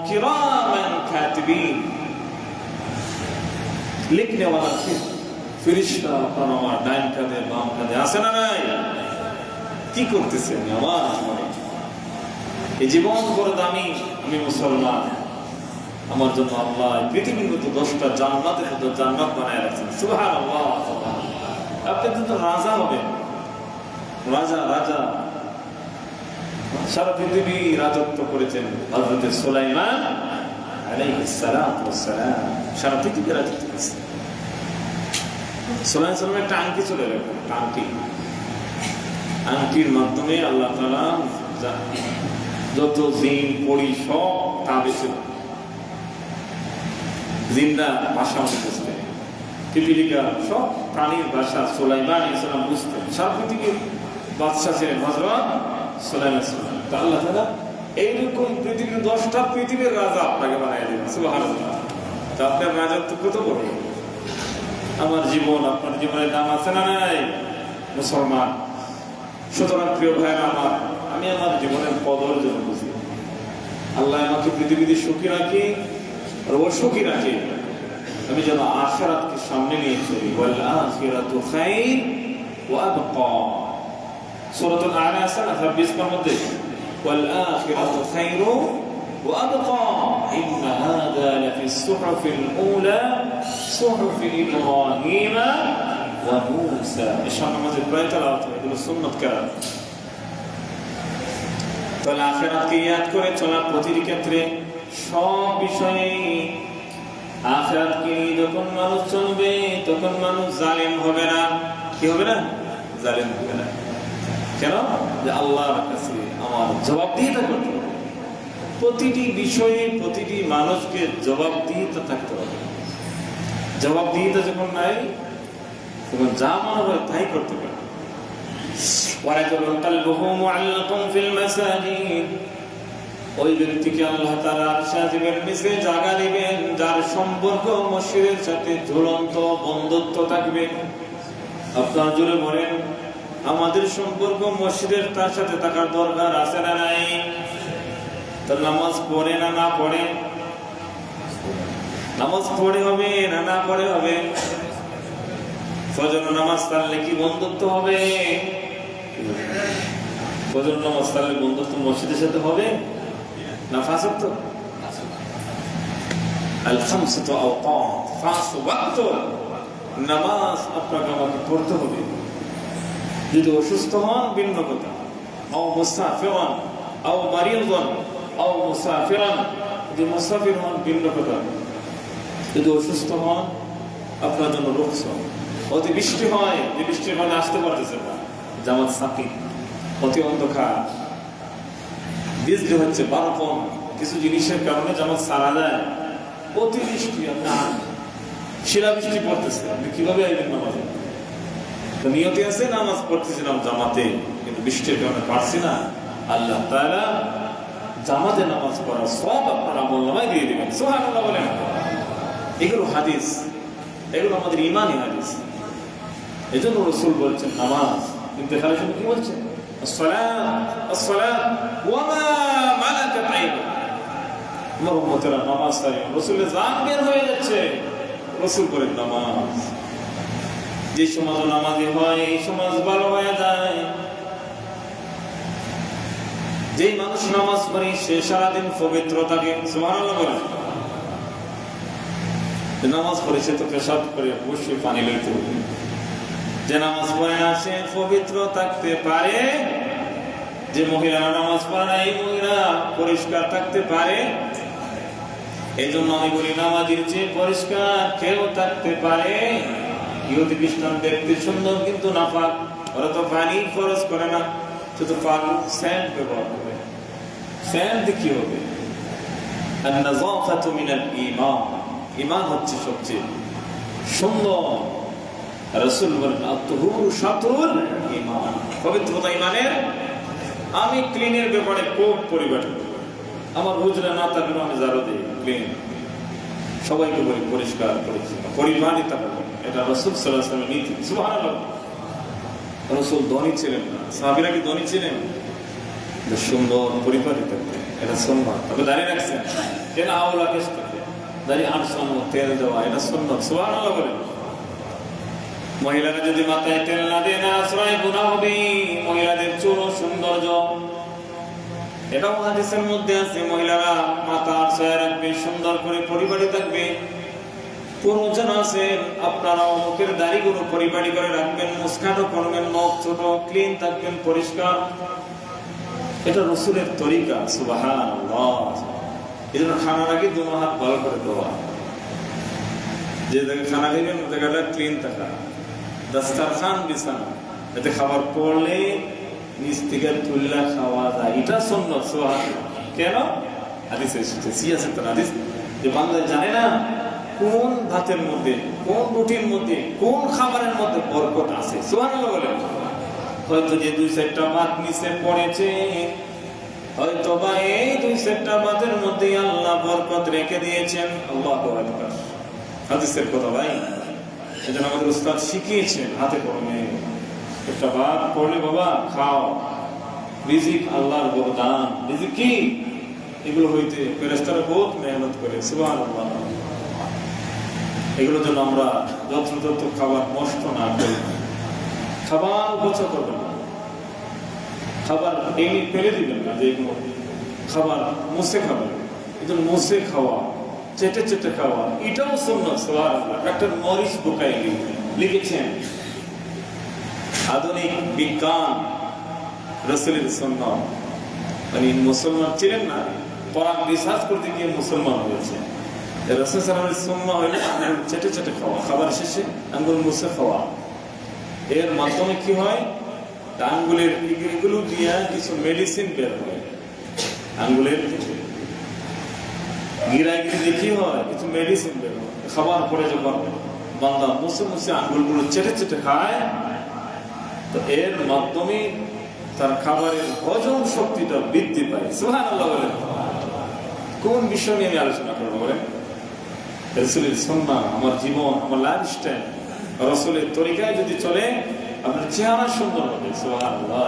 কিরামান কাতিবিন, লিখনে ওয়ালা ফেরেশতা আপনার আমার ডাইন কাঁধে বাম কাঁধে আছে না নাই? কি করতেছেন আমার জীবনে? এই জীবন বড় দামি, আমি মুসলমান, আমার জন্য আল্লাহ পৃথিবীর মতো 10টা জান্নাতের মতো জান্নাত বানায় রাখছেন। সুবহানাল্লাহ। আপনি তো রাজা হবেন, রাজা রাজা। সারা পৃথিবী রাজত্ব করেছেন হযরত সুলাইমান আলাইহিস সালাতু ওয়াস সালাম, সারা পৃথিবী রাজত্ব করেছেন। সুলাইমান সালামের একটা আংটি চলে গেল, আংটির মাধ্যমে আল্লাহ তাআলা যত জিন পড়ি সব তাবে ছিল, জিন্দা ভাষা বুঝতেন, পিপিলিকা সব প্রাণীর ভাষা সুলাইমান আলাইহিস সালাম বুঝতেন। সারা পৃথিবীর বাদশা ছিলেন হযরত সুলাইমান সালাম। তা আল্লাহ তাআলা এইরকম পৃথিবীর 10টা পৃথিবীর রাজা আপনাকে বানিয়ে দিলেন। সুবহানাল্লাহ। তা আপনার রাজত্ব কত বড়! আমার জীবন, আপনার জীবনের দাম আছে না নাই মুসলমান? সুতরাং প্রিয় ভাইরা আমার, আমি আমার জীবনের কদর জন্য বুঝি। আল্লাহ আমাকে পৃথিবীতে সুখী রাখি আর ও সুখী রাখি, আমি যেন আখিরাতকে সামনে নিয়ে চলি। ওয়াল আখিরাতু খায়র ওয়া আবকা। সূরাতুল আ'লা আছে না 26 এর মধ্যে, ওয়াল আখিরাতু খায়র ওয়া আবকা ইন্না হাযা লাফিস সুহুফিল উলা সুহুফি ইব্রাহিম ওয়া মূসা। এসব আমাদের প্রায় তেলাওয়াত হয়, এগুলো সুন্নাত কেরাত। তাহলে আখিরাতকে ইয়াদ করে চলা প্রতিটি ক্ষেত্রে, সব বিষয়ে আখিরাতকে যখন মানুষ চলবে তখন মানুষ জালিম হবে না। কি হবে না? জালিম হবে না। কেন? যে আল্লাহর কাছে আমার জবাবদিহিতা করতে হবে। প্রতিটি বিষয়ে প্রতিটি মানুষকে জবাবদিহিতা থাকতে হবে। জবাবদিহিতা যখন নাই, তখন যা মনে হয় তাই করতে পারে। ওয়ারাজুলুন কালবুহু মুআল্লাকুন ফিল মাসাজিদ, ওই ব্যক্তিকে আল্লাহ তাআলা আরশের নিচে জায়গা দিবেন যার সম্পর্ক মসজিদের সাথে ঝুলন্ত বন্ধুত্ব থাকবে। আপনারা জুড়ে বলেন, আমাদের সম্পর্ক মসজিদের তার সাথে থাকার দরকার আছে না নাই? তো নামাজ পড়ে না না পড়ে? নামাজ পড়ে হবে না না পড়ে হবে? ফজর নামাজ পড়লে কি বন্ধুত্ব হবে? ফজর নামাজ পড়লে বন্ধুত্ব মসজিদের সাথে হবে না ফাঁস ওয়াক্ত? আল খামসাতু আওকাত, 5 ওয়াক্ত নামাজ আপনাকে আমাকে পড়তে হবে। যদি অসুস্থ হন ভিন্ন কথা, আও মুসাফিরান আও মারিয়ান আও মুসাফিরান, যদি মুসাফির হন ভিন্ন কথা। যদি অসুস্থ হন আপনার জন্য রুখসা। অতি বৃষ্টি হয়, যে বৃষ্টির কারণে আসতে পারতেছে না, জামাত সাকি। অতি অন্ধকার, বিজলি হচ্ছে 12 কোণ, কিছু জিনিসের কারণে জামাত সারা যায়। অতি বৃষ্টি, আপনার শিলাবৃষ্টি পড়তেছে, আপনি কিভাবে আইবেন নামাজে? তো নিয়তে আছে নামাজ পড়তেছিলাম জামাতে, কিন্তু বৃষ্টির কারণে পারছি না। আল্লাহ তাআলা জামাতে নামাজ পড়ার সওয়াব আপনার আমলনামায় দিয়ে দিবেন। সুবহানাল্লাহ বলেন। এগুলো হাদিস, এগুলো আমাদের ঈমানি হাদিস। এজন্য রাসূল বলছেন নামাজ ইন্তেকালের সময় কি বলছেন? আসসালাত আসসালাত ওয়া মা মালাকাত আইমানুকুম। আমার উম্মতেরা নামাজ পড়ে, রাসূলের জান বের হয়ে যাচ্ছে, রাসূল বলেন নামাজ। যে সমাজ নামাজি হয় এই সমাজ ভালো হয়ে যায়। যে মানুষ নামাজ পড়ে সে সারাদিন পবিত্র থাকে। সুবহানাল্লাহ বলেন। নামাজ পড়ে সে তো পেশাব করে অবশ্যই পানি লইতে হবে। যে নামাজ পড়ে না সে পবিত্র থাকতে পারে। যে মহিলা নামাজ পড়ে না এই মহিলা পরিষ্কার থাকতে পারে। এই জন্য আমি বলি নামাজের চেয়ে পরিষ্কার কেউ থাকতে পারে। ইহুদি খ্রিস্টান দেখতে সুন্দর কিন্তু নাপাক, ওরা তো পানি খরচ করে না, শুধু পাক স্যান্ড ব্যবহার করে। স্যান্ড কি হবে? আন-নাযাফাতু মিনাল ঈমান। ঈমান হচ্ছে সবচেয়ে সুন্দর। রাসূল বলেন আত-তুহুরু শাতরুল ঈমান। পবিত্রতা ঈমানের। আমি ক্লিনের ব্যাপারে খুব পরিপাটি। আমার হুজরা না থাকলে আমি জারো দিই ক্লিন। সবাইকে বলি পরিষ্কার পরিচ্ছন্ন পরিমাণিত থাকবে। এটা রাসূল সাল্লাল্লাহু আলাইহি ওয়াসাল্লামের নীতি। সুবহানাল্লাহ। রাসূল ধনী ছিলেন না, সাহাবীরা কি ধনী ছিলেন? সুন্দর পরিপাটি থাকবে, এটা সুন্নাত। তবে দাঁড়িয়ে রাখছেন কেন? আওলা কেস থাকে দাঁড়িয়ে 800 তেল দেওয়া, এটা সুন্নাত। সুবহানাল্লাহ বলেন। মহিলারা যদি মাথায় তেল না দেয় না আশ্রয় গুনাহ হবে। মহিলাদের চুল সৌন্দর্য, এটাও হাদিসের মধ্যে আছে। মহিলারা মাথা আশ্রয় রাখবে, সুন্দর করে পরিপাটি থাকবে। পুরুষজন আছেন আপনারা মুখের দাড়িগুলো পরিপাটি করে রাখবেন, মুস্কানও করবেন, নখ ছোট ক্লিন থাকবেন, পরিষ্কার। এটা রাসূলের তরিকা। সুবহানাল্লাহ। এজন্য খানার আগে দুনো হাত ভালো করে ধোয়া। যে জায়গায় খানা খাইবেন ওই জায়গাটা ক্লিন থাকা। দাস্তারখান বিছানা, এতে খাবার পড়লে নিচ থেকে তুললা খাওয়া যায়, এটা সুন্নাত। সুবহানাল্লাহ। কেন? হাদিসে এসেছে, সিয়াসত হাদিস, যে বান্দা জানে না কোন ভাতের মধ্যে, কোন রুটির মধ্যে, কোন খাবারের মধ্যে বরকত আছে। সুবহানাল্লাহ বলেন। হয়তো যে 2-4টা ভাত নিচে পড়েছে, হয়তো বা এই 2-4টা ভাতের মধ্যে আল্লাহ বরকত রেখে দিয়েছেন। আল্লাহু আকবার। হাদিসের কথা ভাই। এজন্য আমাদের উস্তাদ শিখিয়েছেন হাতে কলমে, একটা ভাত পড়লে বাবা খাও। রিজিক আল্লাহর বরদান। রিজিক কি? এগুলো হইতে ফেরেশতারা বহুত মেহনত করে। সুবহানাল্লাহ। এগুলোর জন্য আমরা যত্রতত্র খাবার নষ্ট না করি। খাবার অপচয় করবেন না, খাবার এমনি ফেলে দিবেন না। যে খাবার মুছে খাবেন, এই জন্য মুছে খাওয়া, চেটে চেটে খাওয়া, এটাও সুন্নাত। সুবহানাল্লাহ। ডাক্তার মরিস বুকাইলি লিখেছেন আধুনিক বিজ্ঞান রাসূলের সুন্নাত। মানে মুসলমান ছিলেন না, পরাগ রিসার্চ করতে গিয়ে মুসলমান হয়েছে। রাসূল সাল্লাল্লাহু আলাইহি ওয়াসাল্লামের সুন্নাত হলো আঙ্গুল চেটে চেটে খাওয়া, খাবার শেষে আঙ্গুল মুছে খাওয়া। এর মাধ্যমে কি হয়? আঙ্গুলের এগুলো দিয়ে কিছু মেডিসিন বের হয়। আঙ্গুলের গিরাগিরি দেখি হয় কিছু মেডিসিন বের হয়। খাবার পরে যখন বান্দা মুছে মুছে আঙ্গুলগুলো চেটে চেটে খায়, তো এর মাধ্যমে তার খাবারের হজম শক্তিটা বৃদ্ধি পায়। সুবহানাল্লাহ বলেন। কোন বিষয় নিয়ে আমি আলোচনা করবো বলেন? রাসূলের সুন্নাহ, আমার জীবন, আমার লাইফস্টাইল রাসূলের তরিকায় যদি চলে আপনার চেহারা সুন্দর হবে। সুবহানাল্লাহ।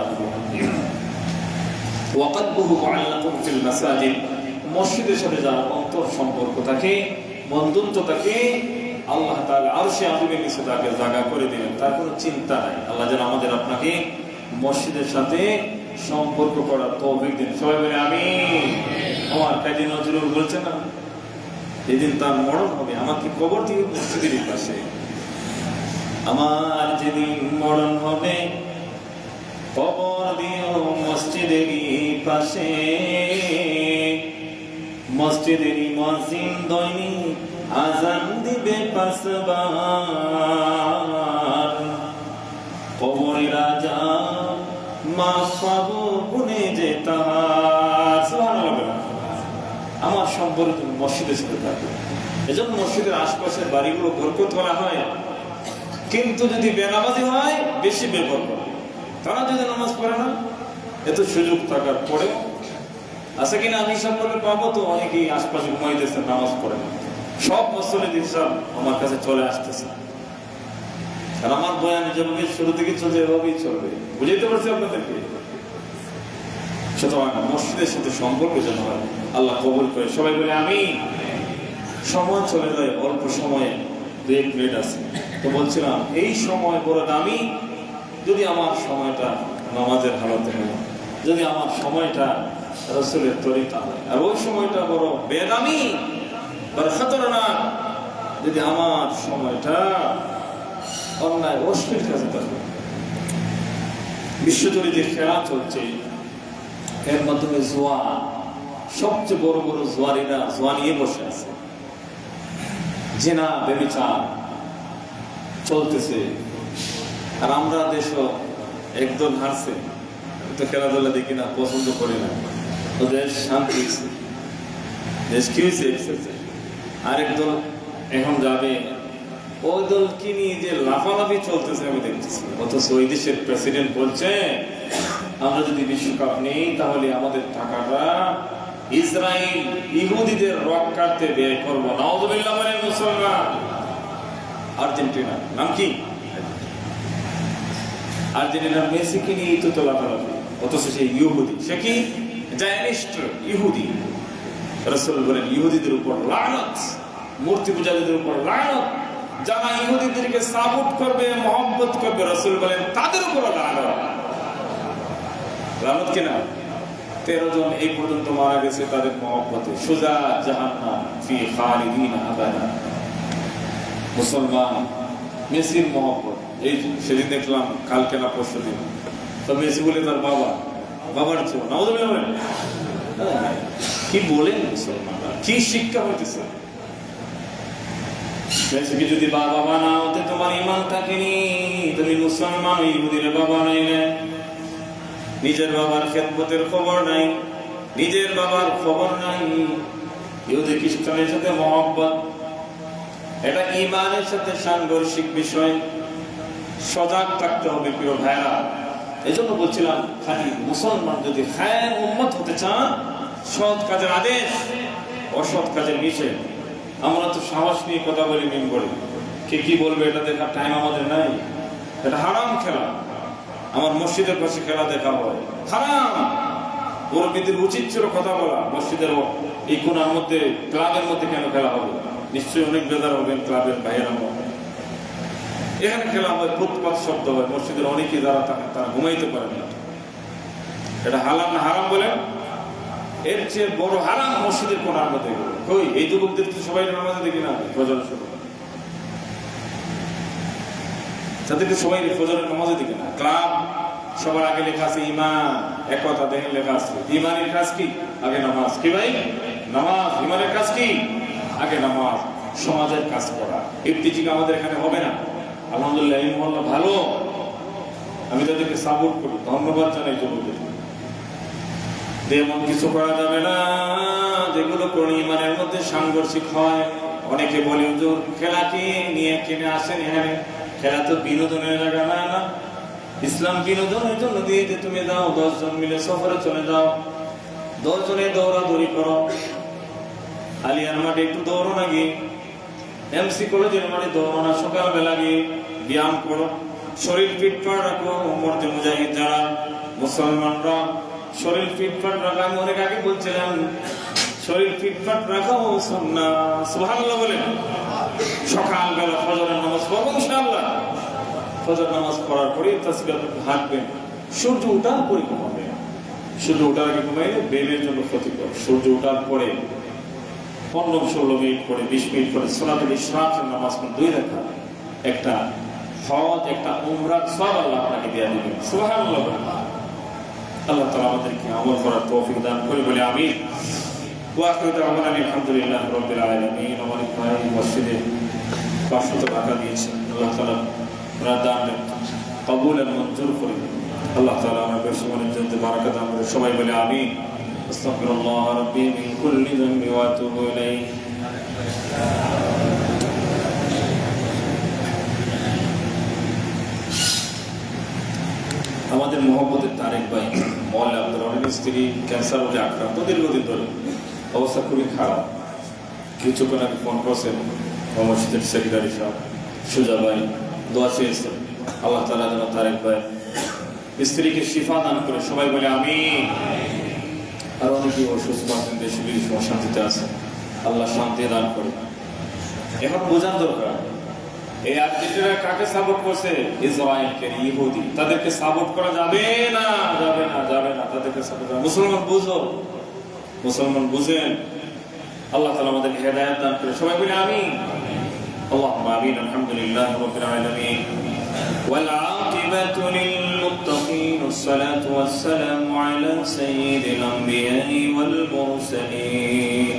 ওয়াকাদবুহু মুআল্লাকুন ফিল মাসাজিদ। মসজিদের সাথে যার অন্তর সম্পর্ক থাকে, বন্ধুত্ব থাকে, আল্লাহ তাআলা আরশে আজিমের নিচে তাকে জায়গা করে দিবেন। তার কোনো চিন্তা নাই। আল্লাহ যেন আমাদের আপনাকে মসজিদের সাথে সম্পর্ক করার তৌফিক দিন। সবাই বলে আমিন। আমার কাজী নজরুল বলছে না, যেদিন তার মরণ হবে আমাকে কবর দিয়ে মসজিদের পাশে আমার যেদিন মরণ হবে কবর দিও মসজিদেরই পাশে, মসজিদেরই মুয়াজ্জিন দৈনিক আযান দিবে 5 বার। কবরের আযাব মাফ পাবো গুনে যে তাহার। সুবহানাল্লাহ। আমার সম্পর্ক মসজিদের সাথে থাকে, এজন্য মসজিদের আশপাশের বাড়িগুলো বরকত করা হয়। কিন্তু যদি বেনামাজি হয় বেশি বেবরকত। তারা যদি নামাজ পড়ে না, এত সুযোগ থাকার পরেও আছে কিনা আমি সম্পর্কে পাবো তো অনেকেই আশপাশে ঘুমাইতেছে, নামাজ পড়ে না। সব মসজিদের হিসাব আমার কাছে চলে আসতেছে, আর আমার বয়ান যেভাবে শুরু থেকে চলছে এভাবেই চলবে। বুঝাইতে পারছি আপনাদেরকে? সুতরাং মসজিদের সাথে সম্পর্ক যেন হয়, আল্লাহ কবুল করে। সবাই বলে আমি। সময় চলে যায়, অল্প সময়ে 2 মিনিট আছে, তো বলছিলাম এই সময় বড় দামি। যদি আমার সময়টা নামাজের হালতে হয়, যদি আমার সময়টা রাসূলের তরিকা হয়, আর ওই সময়টা বড় বেদামি বড় খতরনাক যদি আমার সময়টা অন্যায় অশ্লীল কাজে থাকে। বিশ্বজুড়ে যে খেলা চলছে এর মাধ্যমে জুয়া, সবচেয়ে বড় বড় জুয়ারিরা জুয়া নিয়ে বসে আছে, জিনা ব্যভিচার চলতেছে। আর আমরা দেশও একদল হারছে, তো খেলাধুলা দেখি না, পছন্দ করি না। তো দেশ শান্তি হয়েছে, দেশ কি হয়েছে? আরেক দল এখন যাবে, ওই দল কি নিয়ে যে লাফালাফি চলতেছে আমি দেখতেছি। অথচ ওই দেশের প্রেসিডেন্ট বলছে আমরা যদি বিশ্বকাপ নেই তাহলে আমাদের টাকাটা ইসরায়েল ইহুদিদের রক কাটতে ব্যয় করবো। নাউযুবিল্লাহ বলেন মুসলমান। আর্জেন্টিনা নাম কি? আর্জেন্টিনার মেসিকে নিয়ে তো লাফালাফি, অথচ সে ইহুদি। সে কি? জায়নিস্ট ইহুদি। রাসূল বলেন ইহুদিদের উপর লানত, মূর্তি পূজারীদের উপর লানত। যারা ইহুদিদেরকে সাপোর্ট করবে, মহব্বত করবে, রাসূল বলেন তাদের উপর লানত। লানত কিনা? 13 জন এই পর্যন্ত মারা গেছে তাদের মহব্বতে। সুজা জাহান্নাম ফি খালিদিনা আবাদা। মুসলমান মেসির মহব্বত, এই সেদিন দেখলাম, কালকে না পরশু দিন, তো মেসি বলে তার বাবার ছিল। নাউযুবিল্লাহ বলেন। কি বলেন মুসলমানরা, কি শিক্ষা হইতেছে? মেসিকে যদি বাবা বানাও তো তোমার ঈমান থাকেনি, তুমি মুসলমান। ইহুদির বাবা নাই, নিজের বাবার খেদমতের খবর নাই, নিজের বাবার খবর নাই। ইহুদি খ্রিস্টানের সাথে মহব্বত, এটা ঈমানের সাথে সাংঘর্ষিক বিষয়। সজাগ থাকতে হবে প্রিয় ভাইরা। এই জন্য বলছিলাম খালি মুসলমান যদি খায়ের উম্মত হতে চান, সৎ কাজের আদেশ, অসৎ কাজের নিষেধ। আমরা তো সাহস নিয়ে কথা বলি, মিম করি, কে কি বলবে এটা দেখার টাইম আমাদের নাই। এটা হারাম খেলা। আমার মসজিদের পাশে খেলা দেখা হয়, হারাম। মুরব্বিদের উচিত ছিল কথা বলা। মসজিদের এই কোনার মধ্যে, ক্লাবের মধ্যে কেন খেলা হবে? নিশ্চয়ই অনেক বেজার হবেন ক্লাবের বাইরে। এখানে খেলা হয়, ফুটপাত শব্দ হয়, মসজিদের অনেকে যারা থাকেন তারা ঘুমাইতে পারেন না। এটা হালাল না হারাম বলেন? এর চেয়ে বড় হারাম মসজিদের কোনার মধ্যে। কই এই যুবকদের তো সবাই নামাজে দেখি না, ফজরের সময় তাদেরকে সবাই ফজরের নামাজে দেখি না। ক্লাব সবার আগে লেখা আছে ইমান, এক কথা দেখেন লেখা আছে ইমানের কাজ কি? আগে নামাজ। কি ভাই? নামাজ। ইমানের কাজ কি? আগে নামাজ। সমাজের কাজ করা। ইফতিজিক আমাদের এখানে হবে না, আলহামদুলিল্লাহ। এই মহল্লা ভালো, আমি তাদেরকে সাপোর্ট করি, ধন্যবাদ জানাই যুবকদের। এমন কিছু করা যাবে না যেগুলো করে ইমানের মধ্যে সাংঘর্ষিক হয়। অনেকে বলে হুজুর খেলাকে নিয়ে কিনে আসেন এখানে, খেলা তো বিনোদনের জায়গা না। না, ইসলাম বিনোদনের জন্য দিয়েছে। তুমি যাও 10 জন মিলে সফরে চলে যাও, 10 জনে দৌড়াদৌড়ি করো, আলিয়ার মাঠে একটু দৌড়ো না, গিয়ে এমসি কলেজের মাঠে দৌড়ো না, সকালবেলা গিয়ে ব্যায়াম করো, শরীর ফিটফাট রাখো। মর্দে মুজাহিদ যারা মুসলমানরা শরীর ফিটফাট রাখা, আমি অনেক আগে বলছিলাম শরীর ফিটফাট রাখা ও সুন্নাহ। সুবহানাল্লাহ বলেন। সকালবেলা ফজরের নামাজ পড়বো ইনশাআল্লাহ। ফজর নামাজ পড়ার পরে তাসবিহ হাঁটবেন, সূর্য ওঠার পরে ঘুমাবেন। সূর্য ওঠার আগে ঘুমাইলে ব্রেনের জন্য ক্ষতিকর। সূর্য ওঠার পরে 15-16 মিনিট পরে 20 মিনিট পরে সালাতুল ইশরাকের নামাজ পড়ুন, 2 রাকাত। একটা হজ, একটা উমরার সওয়াব আল্লাহ আপনাকে দিয়ে দিবেন। সুবহানাল্লাহ। আল্লাহ তাআলা আমাদেরকে আমল করার তৌফিক দান করে বলে আমিন। ওয়া আখিরু দাওয়ানা আলহামদুলিল্লাহি রাব্বিল আলামিন। আমাদের ভাই মসজিদে 500 টাকা দিয়েছেন, আল্লাহ তাআলা ওনার দান কবুল এবং মঞ্জুর করে আল্লাহ তাআলা আমার ব্যবসা বাণিজ্যতে বারাকা দান করে। সবাই বলে আমিন। আস্তাগফিরুল্লাহ রাব্বি মিন কুল্লি যামবি ওয়া আতুবু ইলাইহি। আমাদের মোহাম্মদের তারেক ভাই মওলানা আব্দুর রহিমের স্ত্রী ক্যান্সার রোগে আক্রান্ত, দীর্ঘদিন ধরে অবস্থা খুবই খারাপ। কিছুক্ষণ আগে ফোন করছেন মসজিদের সেক্রেটারি সাহেব সুজা ভাই, দোয়া চেয়েছেন আল্লাহ তাআলা যেন তারেক ভাই স্ত্রীকে শিফা দান করে। সবাই বলে আমিন। আর অনেকে অসুস্থ আছেন, দেশে বিদেশে অশান্তিতে আছেন, আল্লাহ শান্তি দান করে। এখন বোঝার দরকার এই আর্জেন্টিনা কাকে সাপোর্ট করছে? ইসরায়েলকে, ইহুদি। তাদেরকে সাপোর্ট করা যাবে না, যাবে না, যাবে না, তাদেরকে সাপোর্ট করা। মুসলমান বুঝো, মুসলমান বুঝেন। আল্লাহ তাআলা আমাদেরকে হেদায়েত দান করে। সবাই বলে আমিন। আল্লাহুম্মা আমিন। আলহামদুলিল্লাহি রাব্বিল আলামিন ওয়াল আকিবাতু লিল মুত্তাকিন ওয়াসসালাতু ওয়াসসালামু আলা সাইয়্যিদিল আমবিয়াই ওয়াল মুরসালিন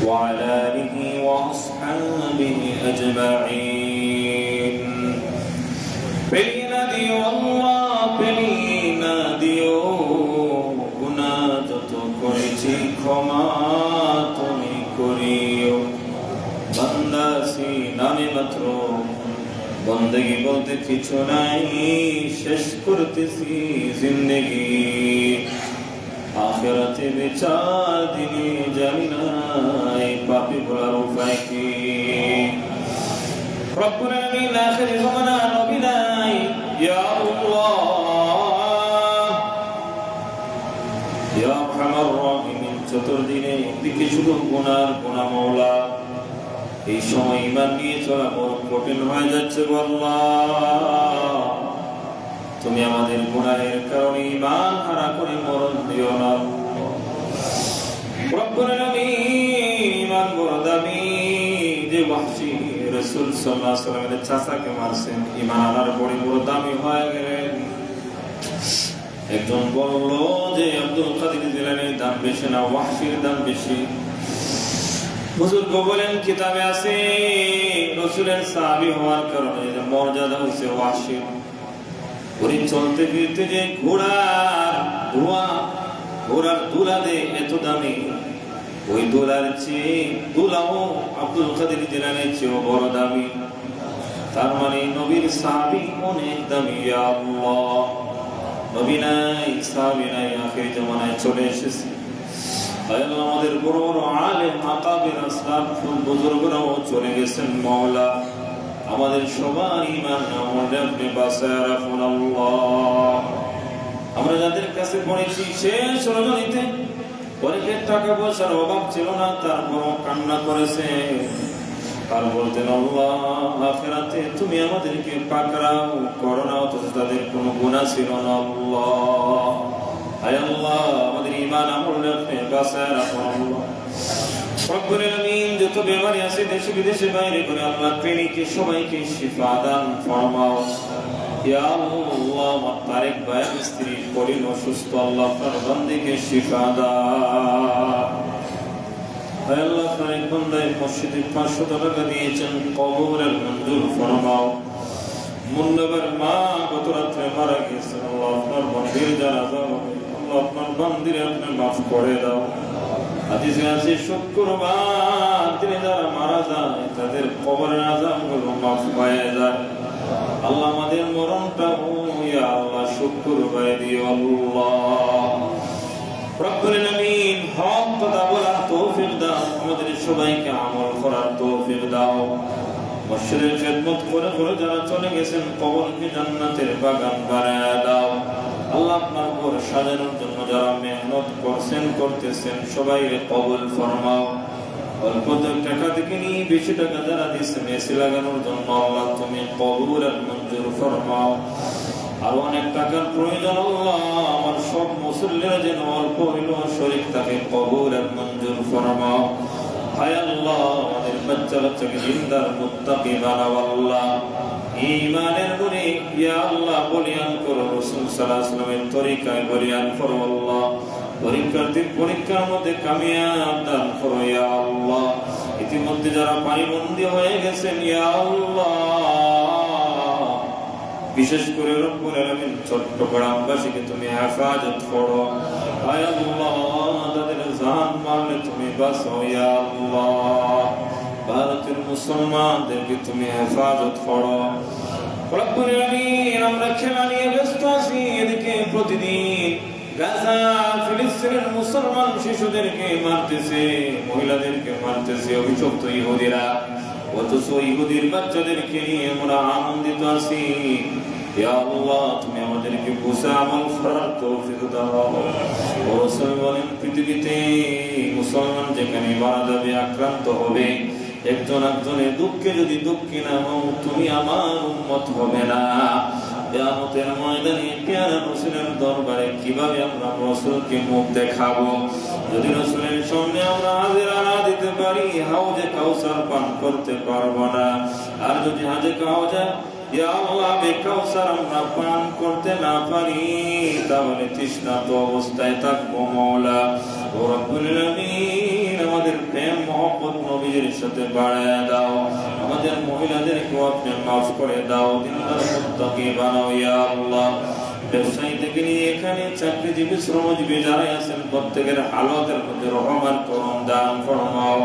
ওয়া আলা আলিহি ওয়া আসহাবিহি আজমাইন। পেলিনা দিও আল্লাহ, পেলিনা দিও, গুনাহ যত করেছি ক্ষমা তুমি করিও। বান্দাসি নামে মাত্র, বন্দেগী বলতে কিছু নাই, শেষ করতেছি জিন্দেগি। আখিরাতে বিচার দিনে জানি না এই পাপী বলার উপায় কি। রব্বুল আলামিন আখিরি জামানা নবী নাই, ইয়া আল্লাহ ইয়া আরহামার রাহিমিন। চতুর্দিনে একদিকে শুধু গুনার গুনাহ মাওলা। এই সময় ঈমান নিয়ে চলা বড় কঠিন হয়ে যাচ্ছে। আল্লাহ তুমি আমাদের গুনাহের কারণে ঈমান হারা করে মরণ দিও না। রব্বুল আলামিন ঈমান বড় দামি। যে ওয়াহশী রাসূল সাল্লাল্লাহু আলাইহি ওয়াসাল্লামের চাচাকে মারছেন, ঈমান আনার পরে বড় দামি হয়ে গেলেন। একজন বলল যে আব্দুল কাদের জিলানীর দাম বেশি না ওয়াহশীর দাম বেশি? বুজুর্গ বলেন কিতাবে আছে রাসূলের সাহাবী হওয়ার কারণে যে মর্যাদা হইছে ওয়াহশীর। উনি চলতে ফিরতে যে ঘোড়ার দুলা দে এত দামি, ওই দুলার চেয়ে দুলাও আব্দুল কাদের জিলানীর চেয়ে বড় দামি। তার মানে নবীর সাহাবী অনেক দামি। ইয়া আল্লাহ, নবী নাই, সাহাবী নাই, আখির জামানায় চলে এসেছে। আল্লাহ আমাদের বড় বড় আলেম আকাবির আসলাফ বুজুর্গরাও চলে গেছেন। মাওলা আমাদের সবার ঈমান আমাদের আপনি বাঁচায় রাখুন আল্লাহ। আমরা যাদের কাছে পড়েছি শেষ রজনীতে, অনেকের টাকা পয়সার অভাব ছিল না, তারপরও কান্না করেছে আর বলতেন আল্লাহ আখিরাতে তুমি আমাদেরকে পাকড়াও করো না, অথচ তাদের কোনো গুনাহ ছিল না। আল্লাহ আয় আল্লাহ আমাদের ঈমান আমল রাখতে বাঁচায় রাখুন আল্লাহ। রব্বুল আলামিন যত বেমারি আছে দেশে বিদেশে বাইরে করে আল্লাহ প্রেমিকে সবাইকে শিফা দান ফরমাও। ইয়া আল্লাহ আমার তারেক ভাইয়ের স্ত্রী করিম অসুস্থ, আল্লাহ আপনার বান্দিকে শিফা দান। আয় আল্লাহ তারেক বান্দায় মসজিদে 500 টাকা দিয়েছেন, কবুলের মঞ্জুর ফরমাও। মুন্নাবার মা গত রাত্রে মারা গেছেন, আল্লাহ আপনার বান্দির জানাজা হবে, আল্লাহ আপনার বান্দির আপনি মাফ করে দাও। হাদিসে আছে শুক্রবার দিনে যারা মারা যায় তাদের কবরের আযাবগুলো মাফ হয়ে যায়। আল্লাহ আমাদের মরণটা ইয়া আল্লাহ শুক্রবার দিও আল্লাহ। রব্বুল আলামিন হক কথা বলার তৌফিক দাও, আমাদের সবাইকে আমল করার তৌফিক দাও। মসজিদের খিদমত করে করে যারা চলে গেছেন কবরকে জান্নাতের বাগান বানায় দাও। আল্লাহ আপনার ঘর সাজানোর জন্য যারা মেহনত করছেন করতেছেন সবাইকে কবুল ফরমাও। অল্প টাকা থেকে নিয়ে বেশি টাকা যারা দিচ্ছেন এসি লাগানোর জন্য আল্লাহ তুমি কবুল আর মঞ্জুর ফরমাও। আর অনেক টাকার প্রয়োজন আল্লাহ, আমার সব মুসল্লিরা যেন অল্প হইলেও শরীক তাকে কবুল আর মঞ্জুর ফরমাও। হায় আল্লাহ আমাদের বাচ্চা বাচ্চাকে দিনদার মুত্তাকি বানাও আল্লাহ, ঈমানের নূরে ইয়া আল্লাহ বলিয়ান করো, রাসূল সাল্লাল্লাহু আলাইহি ওয়াসাল্লামের তরিকায় বলিয়ান করো আল্লাহ, পরীক্ষার্থীর পরীক্ষার মধ্যে কামিয়াব দান করো ইয়া আল্লাহ। ইতিমধ্যে যারা পানিবন্দী হয়ে গেছেন ইয়া আল্লাহ, বিশেষ করে রব্বুল আলামিন চট্টগ্রামবাসীকে তুমি হেফাজত করো, হায় আল্লাহ তাদের জান মারলে তুমি বাঁচাও ইয়া আল্লাহ, ভারতের মুসলমানদেরকে তুমি হেফাজত করো রব্বুল আলামিন। আমরা খেলা নিয়ে ব্যস্ত আছি, এদিকে প্রতিদিন গাজা ফিলিস্তিনের মুসলমান শিশুদেরকে মারতেছে, মহিলাদেরকে মারতেছে অভিযুক্ত ইহুদিরা, অথচ ইহুদির বাচ্চাদেরকে নিয়ে আমরা আনন্দিত আছি। ইয়া আল্লাহ তুমি আমাদেরকে বুঝে আমল করার তৌফিক দাও। রাসূল বলেন পৃথিবীতে মুসলমান যেখানে মারা যাবে, আক্রান্ত হবে, একজন একজনের দুঃখে যদি দুঃখী না হও তুমি আমার উম্মত হবে না। কিয়ামতের ময়দানে পেয়ারা রাসূলের দরবারে কিভাবে আমরা রাসূলকে মুখ দেখাবো? যদি রাসূলের সামনে আমরা হাজিরা দিতে পারি, হাউজে কাউসার পান করতে পারবো না। আর যদি হাজে কাউসার ইয়া আল্লাহ কাউসার আমরা পান করতে না পারি, তাহলে তৃষ্ণার্ত অবস্থায় থাকবো মাওলা। ও রব্বুল আলামিন আমাদের প্রেম মহব্বত নবীর সাথে বাড়ায় দাও, আমাদের মহিলাদেরকে আপনি মাফ করে দাও, দিনদার মুত্তাকি বানাও ইয়া আল্লাহ। ব্যবসায়ী থেকে নিয়ে এখানে চাকরিজীবী শ্রমজীবী যারা আছেন প্রত্যেকের হালতের মধ্যে রহমান করুন, দান ফরমাও।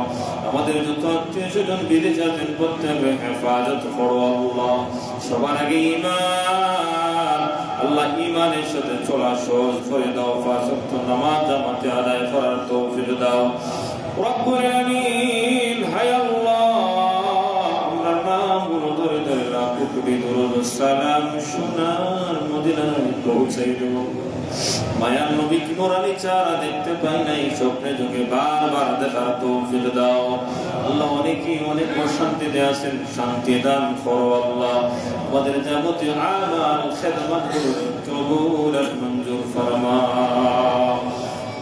আমাদের যত আত্মীয় স্বজন বিদেশে আছেন প্রত্যেকের হেফাজত করো আল্লাহ। সবার আগে ঈমান, আল্লাহ ঈমানের সাথে চলা সহজ করে দাও, পাঁচ ওয়াক্ত নামাজ জামাতে আদায় করার তৌফিক দাও রব্বুল আলামিন। হায় আল্লাহ আমরা নামগুলো ধরে ধরে লাখ কোটি দরুদ সালাম সোনার মদিনায় পৌঁছাই দেব। মায়ার নবী কি নুরানি চেহারা দেখতে পাই নাই, স্বপ্নে যোগে বারবার দেখার তৌফিক দাও আল্লাহ। অনেকেই অনেক অশান্তিতে আছেন, শান্তি দান করো আল্লাহ। আমাদের যাবতীয় আমাল খেদমতগুলো কবুল আর মঞ্জুর ফরমাও।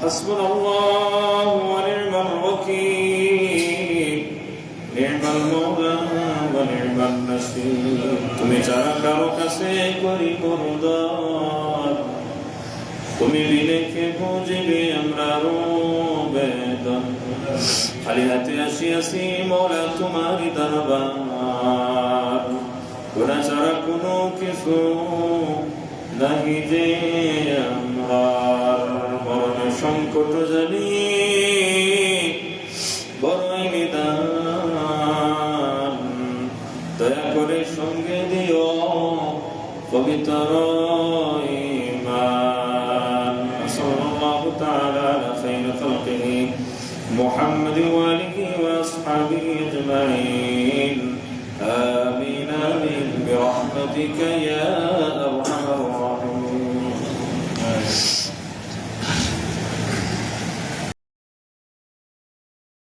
হাসবুনাল্লাহু ওয়া নি'মাল ওয়াকিল, নি'মাল মাওলা ওয়া নি'মান নাসীর। তুমি যারা কারো কাছে করি বরদার, তুমি বিনে কে বুঝবে আমরা বেদন। খালি হাতে আসিয়াছি মওলা তোমারই দরবার, গুনাহ ছাড়া কোনো কিছু নাহি যে আমার। মরণ সংকট জানি বড়ই নিদান, দয়া করে সঙ্গে দিও পবিত্র ঈমান। সাল্লাল্লাহু তাআলা আলা খায়রি খালকিহি মুহাম্মাদ ওয়া আলিহি ওয়া আসহাবিহি আজমাইন। আমিন আমিন বিরহমাতিকা ইয়া